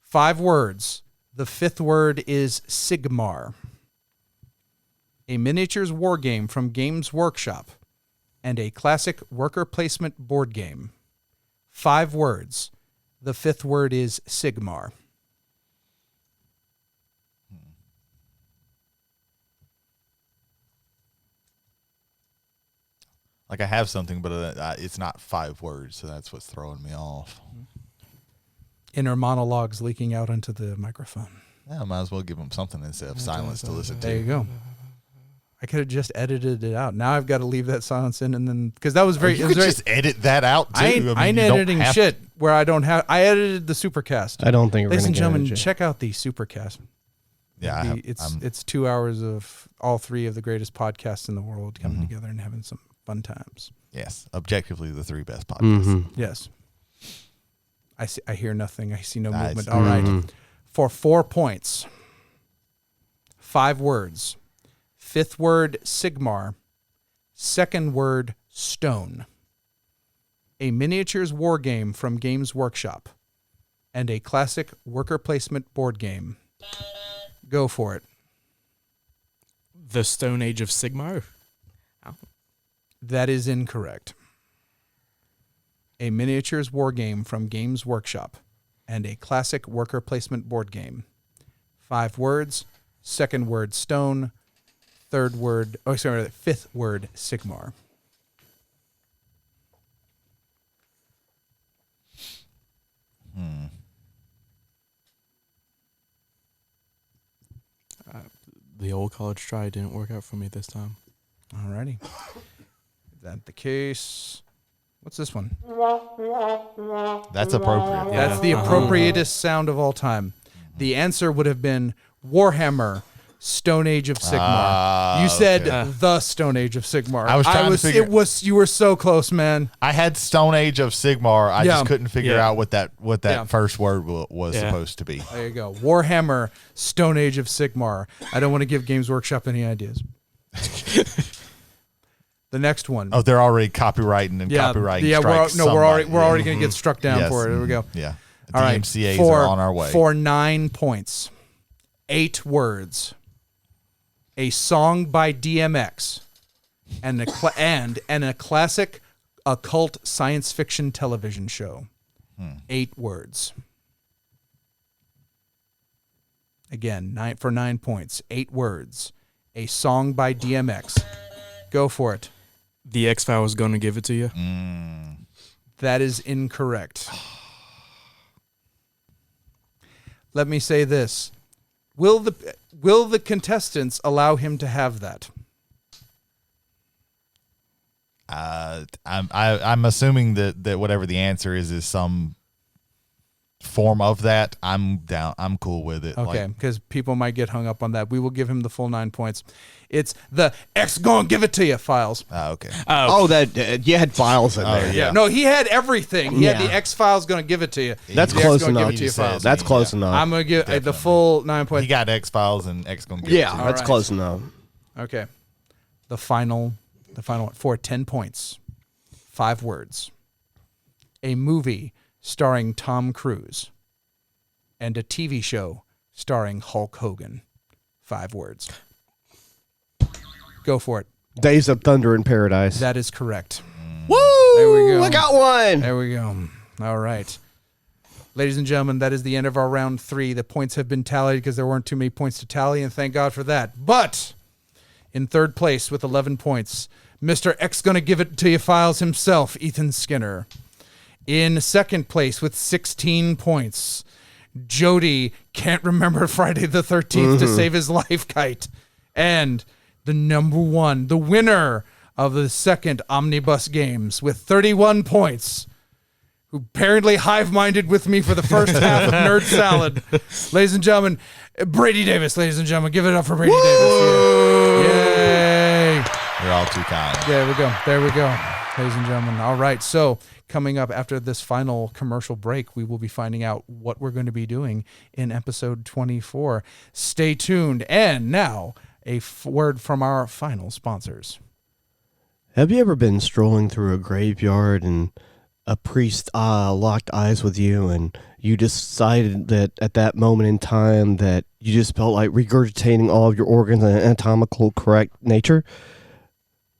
5 words. The 5th word is Sigmar. A miniatures war game from Games Workshop and a classic worker placement board game. 5 words. The 5th word is Sigmar. Like I have something, but it's not 5 words, so that's what's throwing me off. Inner monologues leaking out into the microphone. Yeah, I might as well give them something instead of silence to listen to. There you go. I could have just edited it out. Now I've got to leave that silence in, and then because that was very. You could just edit that out too. I ain't editing shit. where I don't have. I edited the Supercast. I don't think we're Ladies and gonna gentlemen, get it. check out the Supercast. Yeah, It's 2 hours of all three of the greatest podcasts in the world coming together and having some fun times. yes, objectively the 3 best podcasts. Mm-hmm. Yes. I hear nothing. I see no Nice. movement. All right. For 4 points. 5 words. 5th word, Sigmar. 2nd word, stone. A miniatures war game from Games Workshop. And a classic worker placement board game. Go for it. The Stone Age of Sigmar. That is incorrect. A miniatures war game from Games Workshop and a classic worker placement board game. 5 words. 2nd word, stone. 5th word, Sigmar. The old college try didn't work out for me this time. Alrighty. Is that the case? What's this one? That's appropriate. That's the appropriatest sound of all time. The answer would have been Warhammer, Stone Age of Sigmar. You said the Stone Age of Sigmar. I was trying to figure. You were so close, man. I had Stone Age of Sigmar. I Yeah. just couldn't figure Yeah. out what that Yeah. first word was Yeah. supposed to be. There you go. Warhammer, Stone Age of Sigmar. I don't want to give Games Workshop any ideas. The next one. Oh, they're already copywriting and copywriting. Yeah, strikes we're somebody. already going to get struck down Yes. for it. There we go. Yeah. The All right. DMCA's are on our way. For 9 points. 8 words. A song by DMX and a classic occult science fiction television show. 8 words. Again, 9 points. 8 words. A song by DMX. Go for it. The X-Files gonna give it to you. That is incorrect. Let me say this. Will the contestants allow him to have that? I'm assuming that whatever the answer is some form of that. I'm down. I'm cool with it. Okay, Like, because people might get hung up on that. We will give him the full 9 points. It's the X gonna give it to you files. okay. Oh, that you had files in there. yeah. No, he had everything. He had Yeah. the X files gonna give it to you. That's The X close gonna enough. Give it to you files. That's close Yeah. enough. I'm gonna give the Definitely. full 9 He points. got X Files and X gonna get it yeah, to you. that's right. close enough. Okay, the final one for 10 points. 5 words. A movie starring Tom Cruise and a TV show starring Hulk Hogan. 5 words. Go for it. Days of Thunder in Paradise. That is correct. Woo! There we go. I got one. There we go. All right. Ladies and gentlemen, that is the end of our round 3. The points have been tallied because there weren't too many points to tally, and thank God for that. But in 3rd place with 11 points, Mr. X gonna give it to you files himself, Ethan Skinner. In 2nd place with 16 points, Jody can't remember Friday the 13th to save his life kite. And the number 1, the winner of the 2nd Omnibus Games with 31 points, who apparently hive-minded with me for the first half of Nerd Salad. Ladies and gentlemen, Brady Davis, ladies and gentlemen, give it up for Brady Davis. Yay. You're all too kind. There we go. There we go. Ladies and gentlemen. All right. So coming up after this final commercial break, we will be finding out what we're going to be doing in episode 24. Stay tuned. And now a word from our final sponsors. Have you ever been strolling through a graveyard and a priest locked eyes with you, and you decided that at that moment in time that you just felt like regurgitating all of your organs in an anatomical correct nature?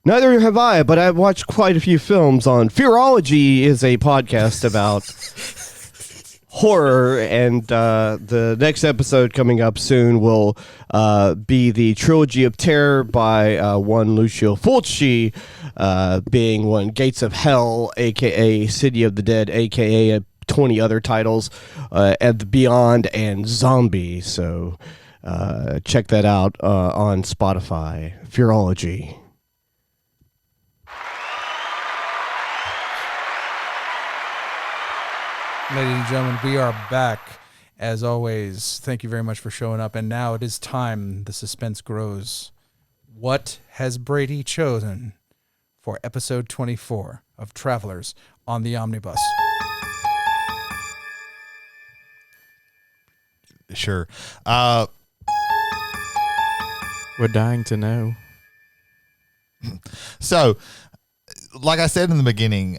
Neither have I, but I've watched quite a few films on Fearology is a podcast about horror, and the next episode coming up soon will be the Trilogy of Terror by one Lucio Fulci, being one Gates of Hell, a.k.a. City of the Dead, a.k.a. 20 other titles, and the Beyond and Zombie. So check that out on Spotify. Fearology. Ladies and gentlemen, we are back. As always, thank you very much for showing up. And now it is time. The suspense grows. What has Brady chosen for episode 24 of Travelers on the Omnibus? Sure. We're dying to know. So, like I said in the beginning,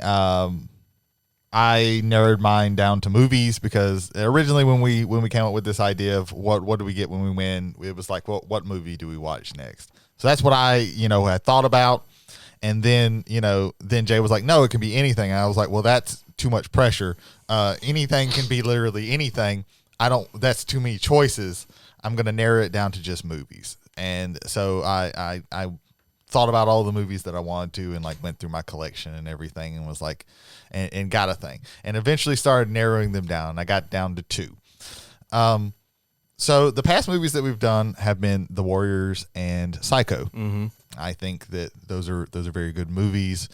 I narrowed mine down to movies because originally when we came up with this idea of what do we get when we win, it was like, well, what movie do we watch next? So that's what I, had thought about. And then, then Jay was like, no, it can be anything. And I was like, well, that's too much pressure. Anything can be literally anything. That's too many choices. I'm going to narrow it down to just movies. And so I thought about all the movies that I wanted to and went through my collection and everything and was like, and got a thing. And eventually started narrowing them down. I got down to 2. So the past movies that we've done have been The Warriors and Psycho. Mm-hmm. I think that those are very good movies,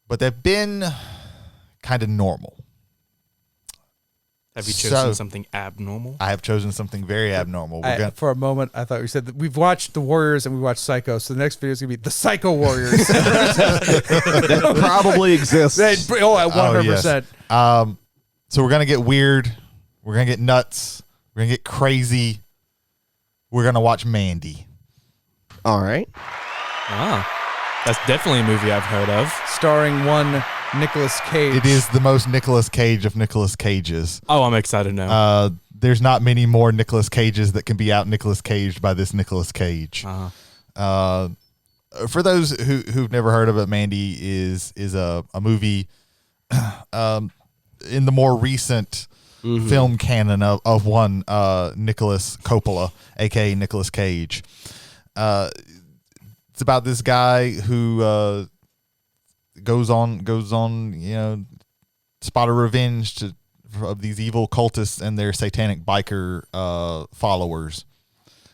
but they've been kind of normal. Have you chosen something abnormal? I have chosen something very abnormal. For a moment, I thought you said that we've watched The Warriors and we watched Psycho, so the next video is going to be The Psycho Warriors. That probably exists. 100%. Yes. So we're going to get weird. We're going to get nuts. We're going to get crazy. We're going to watch Mandy. All right. That's definitely a movie I've heard of. Starring one Nicolas Cage. It is the most Nicolas Cage of Nicolas Cages. Oh, I'm excited now. There's not many more Nicolas Cages that can be out Nicolas Caged by this Nicolas Cage. For those who've never heard of it, Mandy is a movie in the more recent film canon of one Nicolas Coppola, aka Nicolas Cage. It's about this guy who goes on, spot a revenge of these evil cultists and their satanic biker followers.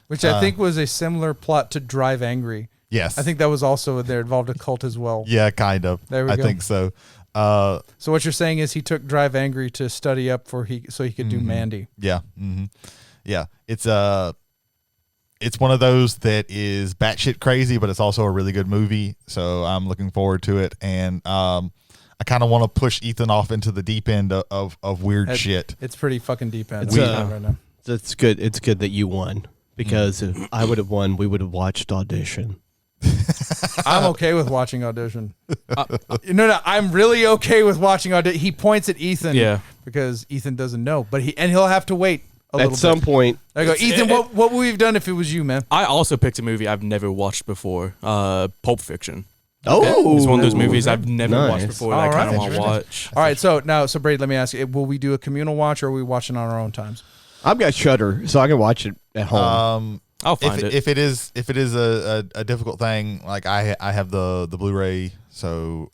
Which I think was a similar plot to Drive Angry. Yes. I think that was also there, involved a cult as well. Yeah, kind of. There we go. I think so. So what you're saying is he took Drive Angry to study up so he could do Mandy. Yeah. Mm-hmm. Yeah. It's one of those that is batshit crazy, but it's also a really good movie. So I'm looking forward to it. And I kind of want to push Ethan off into the deep end of weird shit. It's pretty fucking deep end right now. It's good. It's good that you won, because if I would have won, we would have watched Audition. I'm okay with watching Audition. No, I'm really okay with watching Audition. He points at Ethan because Ethan doesn't know, but he'll have to wait at some point. I go, Ethan, what would we have done if it was you, man? I also picked a movie I've never watched before, Pulp Fiction. Oh, it's one of those movies I've never watched before that I kind of want to watch. All right, so Brady, let me ask you: will we do a communal watch, or are we watching on our own times? I've got Shudder, so I can watch it at home. I'll find it. If it is a difficult thing, I have the Blu-ray, so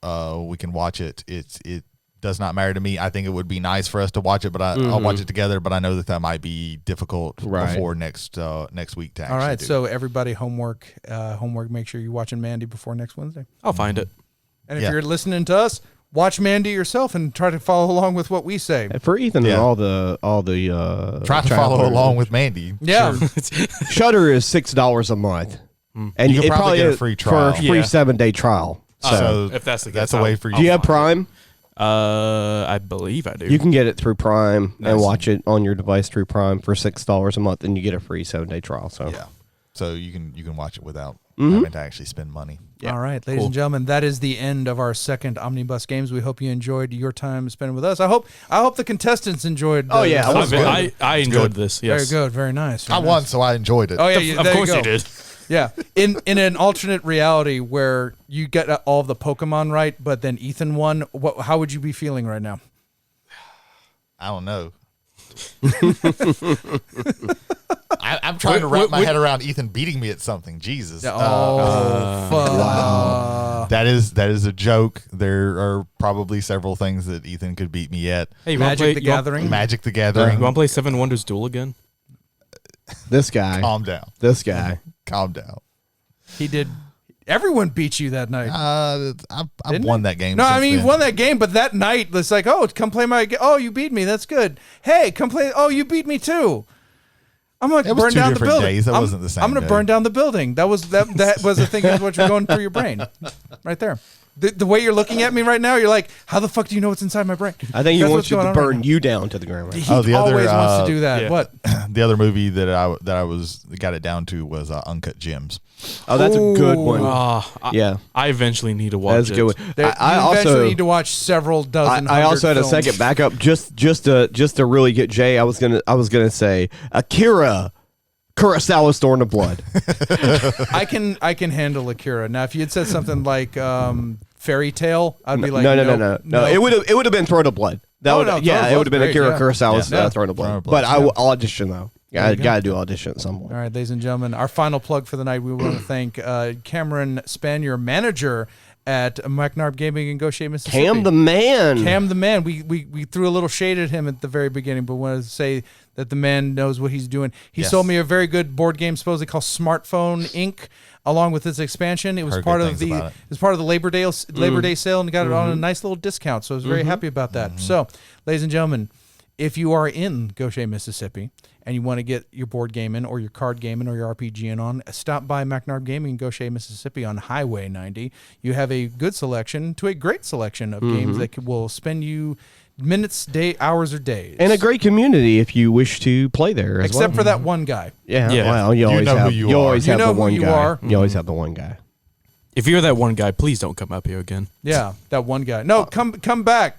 we can watch it. It does not matter to me. I think it would be nice for us to watch it, but I'll watch it together. But I know that might be difficult before next week to actually. All right, do. so everybody, homework. Make sure you're watching Mandy before next Wednesday. I'll find it. And if you're listening to us, watch Mandy yourself and try to follow along with what we say. For Ethan and all the try to follow along with Mandy. Yeah, sure. Shudder is $6 a month, and you can probably get a free trial for a free 7-day trial. So if that's the case, that's a way for you. Do you have Prime? I believe I do. You can get it through Prime and watch it on your device through Prime for $6 a month, and you get a free 7-day trial. So so you can watch it without having to actually spend money. Yeah. All right, ladies and gentlemen, that is the end of our second Omnibus Games. We hope you enjoyed your time spent with us. I hope the contestants enjoyed. I enjoyed this. Yes, very good, very nice. I won, so I enjoyed it. Oh yeah, of course you did. Yeah, in an alternate reality where you get all of the Pokemon right, but then Ethan won, how would you be feeling right now? I don't know. I'm trying to wrap my head around Ethan beating me at something. Jesus. Fuck. Wow. That is a joke. There are probably several things that Ethan could beat me at. Hey, Magic the Gathering. Magic the Gathering. You want to play Seven Wonders Duel again? This guy. Calm down. This guy. Calm down. He did. Everyone beat you that night. I've won that game. No, since I mean, then. won that game, but that night, it's like, oh, come play my game. Oh, you beat me. That's good. Hey, come play. Oh, you beat me too. I'm going to burn down the building. Days. That wasn't the same. I'm going to burn down the building. That was the thing of what you're going through your brain, right there. The way you're looking at me right now, you're like, how the fuck do you know what's inside my brain? I think he wants you to burn you down to the ground. He always wants to do that. Yeah. What? The other movie that I got it down to was Uncut Gems. Oh, that's a good one. Yeah. I eventually need to watch That's a good one. I also need to watch several dozen. I also had films. a second backup just to really get Jay. I was gonna say Akira. Kurosawa Storm of Blood. I can handle Akira. Now, if you had said something like Fairy Tale, I'd be like, no. It would have been Throne of Blood. It would have been Akira Kurosawa's Throne of Blood. But I will audition though. I got to do audition at some point. All right, ladies and gentlemen, our final plug for the night. We want to thank Cameron Spanier, manager at McNarb Gaming in Goshen, Mississippi. Cam the man. We threw a little shade at him at the very beginning, but wanted to say that the man knows what he's doing. He sold me a very good board game, supposedly called Smartphone Inc., along with its expansion. It was part of the Labor Day sale, and got it on a nice little discount. So I was very happy about that. So, ladies and gentlemen, if you are in Goshen, Mississippi, and you want to get your board game in or your card game in or your RPG in on, stop by McNarb Gaming in Goshen, Mississippi on Highway 90. You have a good selection to a great selection of games that will spend you minutes, hours, or days. And a great community if you wish to play there as Except for that one guy. Yeah. Well, you always have the one guy. You always have the one guy. If you're that one guy, please don't come up here again. Yeah, that one guy. No, come back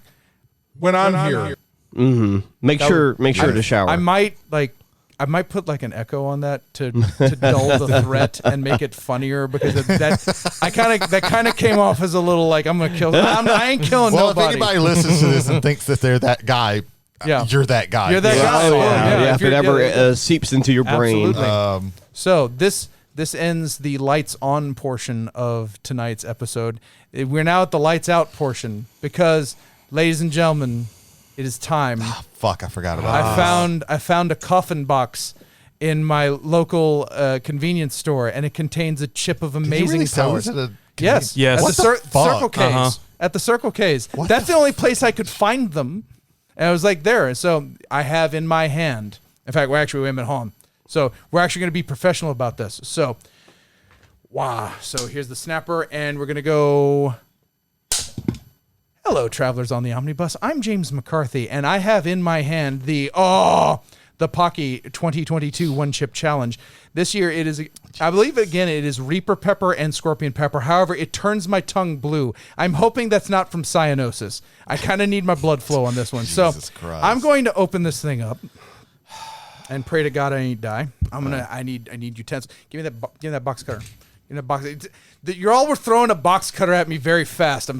when I'm here. Mm-hmm. Make sure to shower. I might put like an echo on that to dull the threat and make it funnier, because that kind of came off as a little like I'm gonna kill. I ain't killing nobody. Well, if anybody listens to this and thinks that they're that guy, you're that guy. You're that guy. Yeah, if it ever seeps into your brain. Absolutely. So this ends the lights on portion of tonight's episode. We're now at the lights out portion because, ladies and gentlemen, it is time. Oh, fuck, I forgot about it. I found a coffin box in my local convenience store, and it contains a chip of amazing powers. Yes. Yes. At the Circle K's. At the Circle K's. That's the only place I could find them. And I was like, there. So I have in my hand. In fact, I'm at home. So we're actually going to be professional about this. So, wow. So here's the snapper, and we're going to go. Hello, travelers on the Omnibus. I'm James McCarthy, and I have in my hand the Pocky 2022 One Chip Challenge. This year, it is, I believe, again, it is Reaper Pepper and Scorpion Pepper. However, it turns my tongue blue. I'm hoping that's not from cyanosis. I kind of need my blood flow on this one. Jesus so Christ. I'm going to open this thing up and pray to God I ain't die. I need utensils. Give me that box cutter. In a box, you all were throwing a box cutter at me very fast. I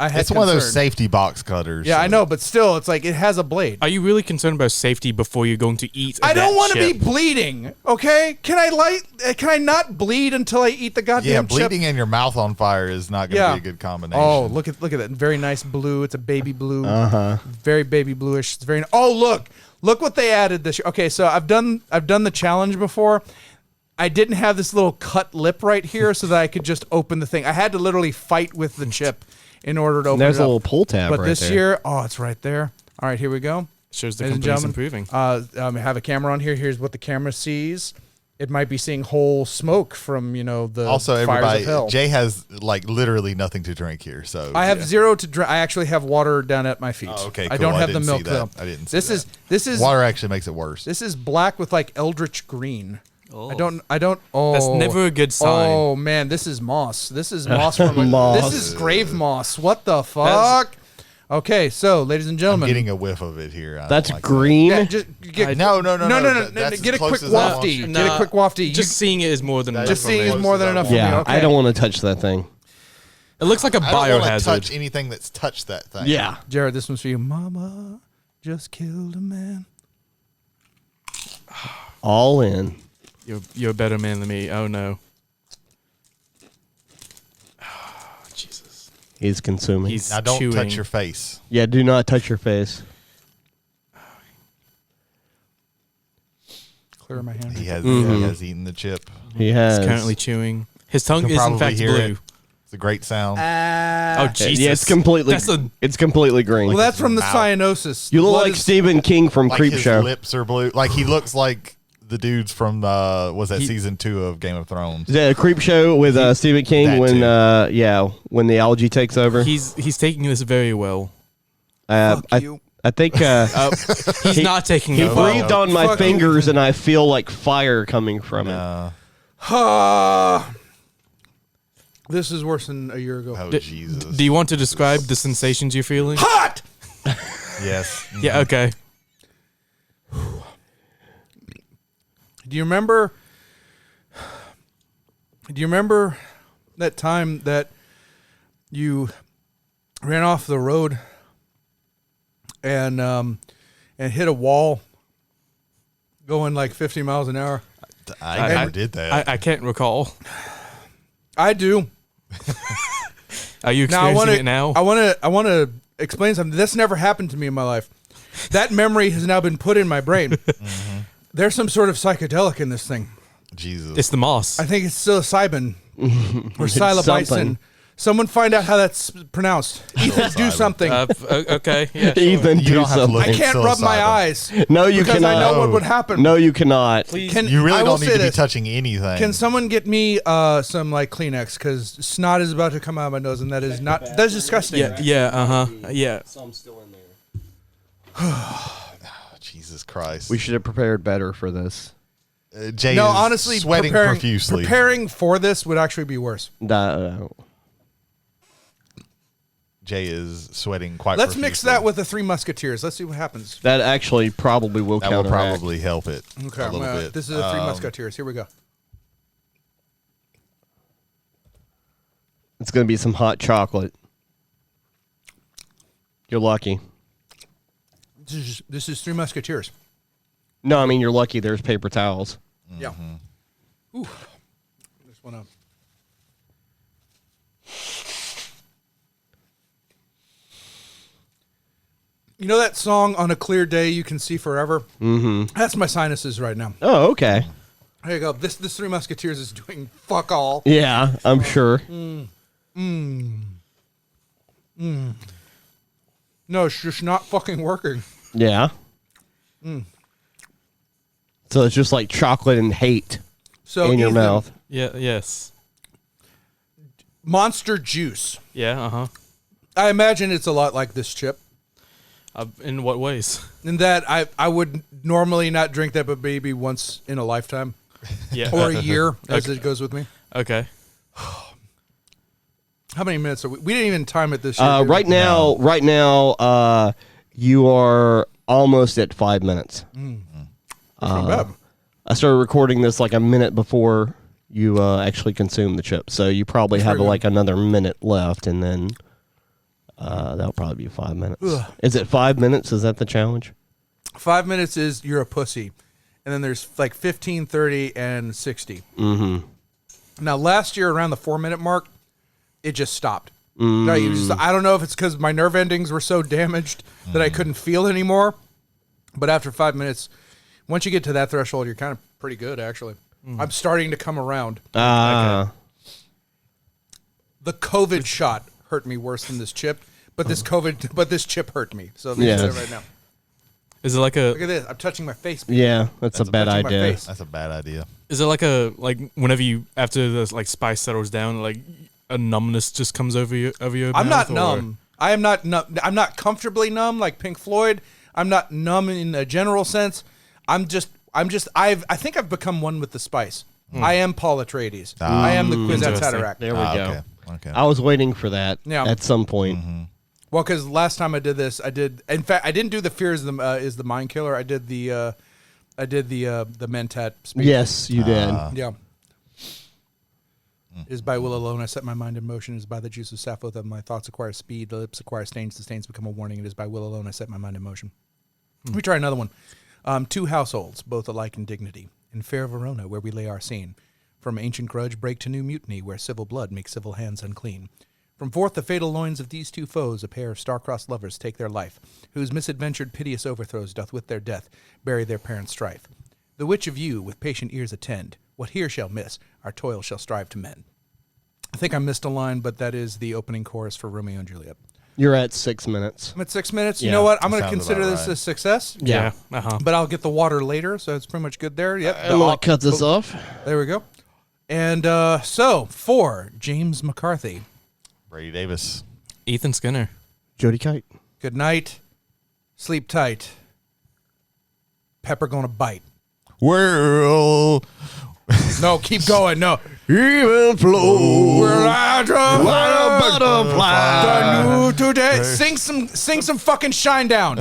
had It's one of those safety box cutters. Yeah, I know, but still, it's like it has a blade. Are you really concerned about safety before you're going to eat? I don't want to be bleeding. Okay, can I not bleed until I eat the goddamn chip? Yeah, bleeding and your mouth on fire is not going to be a good combination. Oh, look at that very nice blue. It's a baby blue. Very baby bluish. It's very. Oh, look what they added this year. Okay, so I've done the challenge before. I didn't have this little cut lip right here so that I could just open the thing. I had to literally fight with the chip in order to open it up. There's a little pull tab But this year, it's right there. All right, here we go. Shows the company's improving. I have a camera on here. Here's what the camera sees. It might be seeing whole smoke from, the also, fires everybody, of hell. Jay has literally nothing to drink here. So I have zero to drink. I actually have water down at my feet. Oh, okay, cool. I don't have the milk though. I didn't see that. This is water actually makes it worse. This is black with like eldritch green. Oh. I don't. Oh, that's never a good sign. Oh man, this is moss. This is moss from. Moss. This is grave moss. What the fuck? Okay, so ladies and gentlemen, I'm getting a whiff of it here. That's green. Yeah, just no. Get a quick wafty. Get a quick wafty. Just seeing it is more than enough. Just seeing it is more than enough. For me. Okay. I don't want to touch that thing. It looks like a biohazard. I don't want to touch anything that's touched that thing. Yeah, Jarrett, this one's for you. Mama just killed a man. All in. You're a better man than me. Oh no. Oh, Jesus. He's consuming. Now don't touch your face. Yeah, do not touch your face. Clear my hand. He has eaten the chip. He has. He's currently chewing. His tongue is in fact blue. It's a great sound. Oh Jesus! Yeah, it's completely green. Well, that's from the cyanosis. You look like Stephen King from like Creep his Show. Lips are blue. Like he looks like the dudes from season 2 of Game of Thrones. Yeah, Creep Show with Stephen King when the algae takes over. He's taking this very well. I think he's not taking he it well. breathed on my fingers and I feel like fire coming from it. This is worse than a year ago. Oh, Jesus. Do you want to describe the sensations you're feeling? Hot! Yes. Yeah, okay. Do you remember that time that you ran off the road and hit a wall going like 50 miles an hour? I never did that. I can't recall. I do. Are you experiencing it now? I want to explain something. This never happened to me in my life. That memory has now been put in my brain. Mm-hmm. There's some sort of psychedelic in this thing. Jesus. It's the moss. I think it's psilocybin or psilocybin. Someone find out how that's pronounced. Ethan, do something. Okay. Yeah, sure. Ethan, do something. I can't rub my eyes. No, you because cannot. I know what would happen. No, you cannot. Please. You really don't need to be touching anything. Can someone get me some like Kleenex? Because snot is about to come out of my nose, and that's disgusting. Yeah. Some still in there. Jesus Christ. We should have prepared better for this. Jay is honestly, sweating profusely. Preparing for this would actually be worse. Jay is sweating quite Let's profusely. mix that with the Three Musketeers. Let's see what happens. That actually probably will That will probably help it Okay, a little bit. This is the Three Musketeers. Here we go. It's going to be some hot chocolate. You're lucky. This is Three Musketeers. No, I mean, you're lucky there's paper towels. Mm-hmm. Yeah. Ooh. Just want to... You know that song, On a Clear Day You Can See Forever? Mm-hmm. That's my sinuses right now. Oh, okay. There you go. This Three Musketeers is doing fuck all. Yeah, I'm sure. No, it's just not fucking working. Yeah. So it's just like chocolate and hate in your mouth. Yeah. Yes. Monster Juice. Yeah. I imagine it's a lot like this chip. In what ways? In that I would normally not drink that, but maybe once in a lifetime. Yeah. Or a year, as it goes with me. Okay. How many minutes are we? We didn't even time it this year. Right now, you are almost at 5 minutes. Not bad. I started recording this like a minute before you actually consume the chip, so you probably have like another minute left, and then that'll probably be 5 minutes. Ugh. Is it 5 minutes? Is that the challenge? 5 minutes is you're a pussy. And then there's like 15, 30, and 60. Mm-hmm. Now, last year around the 4 minute mark, it just stopped. I don't know if it's because my nerve endings were so damaged that I couldn't feel anymore. But after 5 minutes, once you get to that threshold, you're kind of pretty good, actually. I'm starting to come around. Okay. The COVID shot hurt me worse than this chip, but this chip hurt me. So Yeah. right now. Is it like a? Look at this. I'm touching my face. Yeah, that's a bad touching my idea. face. That's a bad idea. Is it like whenever you after the like spice settles down, like a numbness just comes over your I'm mouth, not numb. I am not numb. I'm not comfortably numb like Pink Floyd. I'm not numb in a general sense. I think I've become one with the spice. I am Paul Atreides. I am the Kwisatz Haderach. There we go. Okay. I was waiting for that Yeah. at some point. Well, because last time I did this, in fact, I didn't do the Fear is the Mind Killer. I did the Mentat speech. Yes, you did. Yeah. Is by will alone I set my mind in motion. Is by the juice of Sappho that my thoughts acquire speed. The lips acquire stains. The stains become a warning. It is by will alone I set my mind in motion. Let me try another one. Two households, both alike in dignity. In fair Verona, where we lay our scene. From ancient grudge break to new mutiny, where civil blood makes civil hands unclean. From forth the fatal loins of these two foes, a pair of star-crossed lovers take their life, whose misadventured piteous overthrows doth with their death bury their parents' strife. The which of you with patient ears attend, what here shall miss, our toil shall strive to mend. I think I missed a line, but that is the opening chorus for Romeo and Juliet. You're at 6 minutes. I'm at 6 minutes. Yeah. You know what? I'm going to Sounds consider about this right. a success. Yeah. But I'll get the water later, so it's pretty much good there. Yep. I'm going to cut this off. There we go. And so, for James McCarthy, Brady Davis. Ethan Skinner. Jody Kite. good night. Sleep tight. Pepper gonna bite. Well, No, keep going. No. Even flow. Where I drive Like a butterfly. the new today. Sing some fucking Shine Down.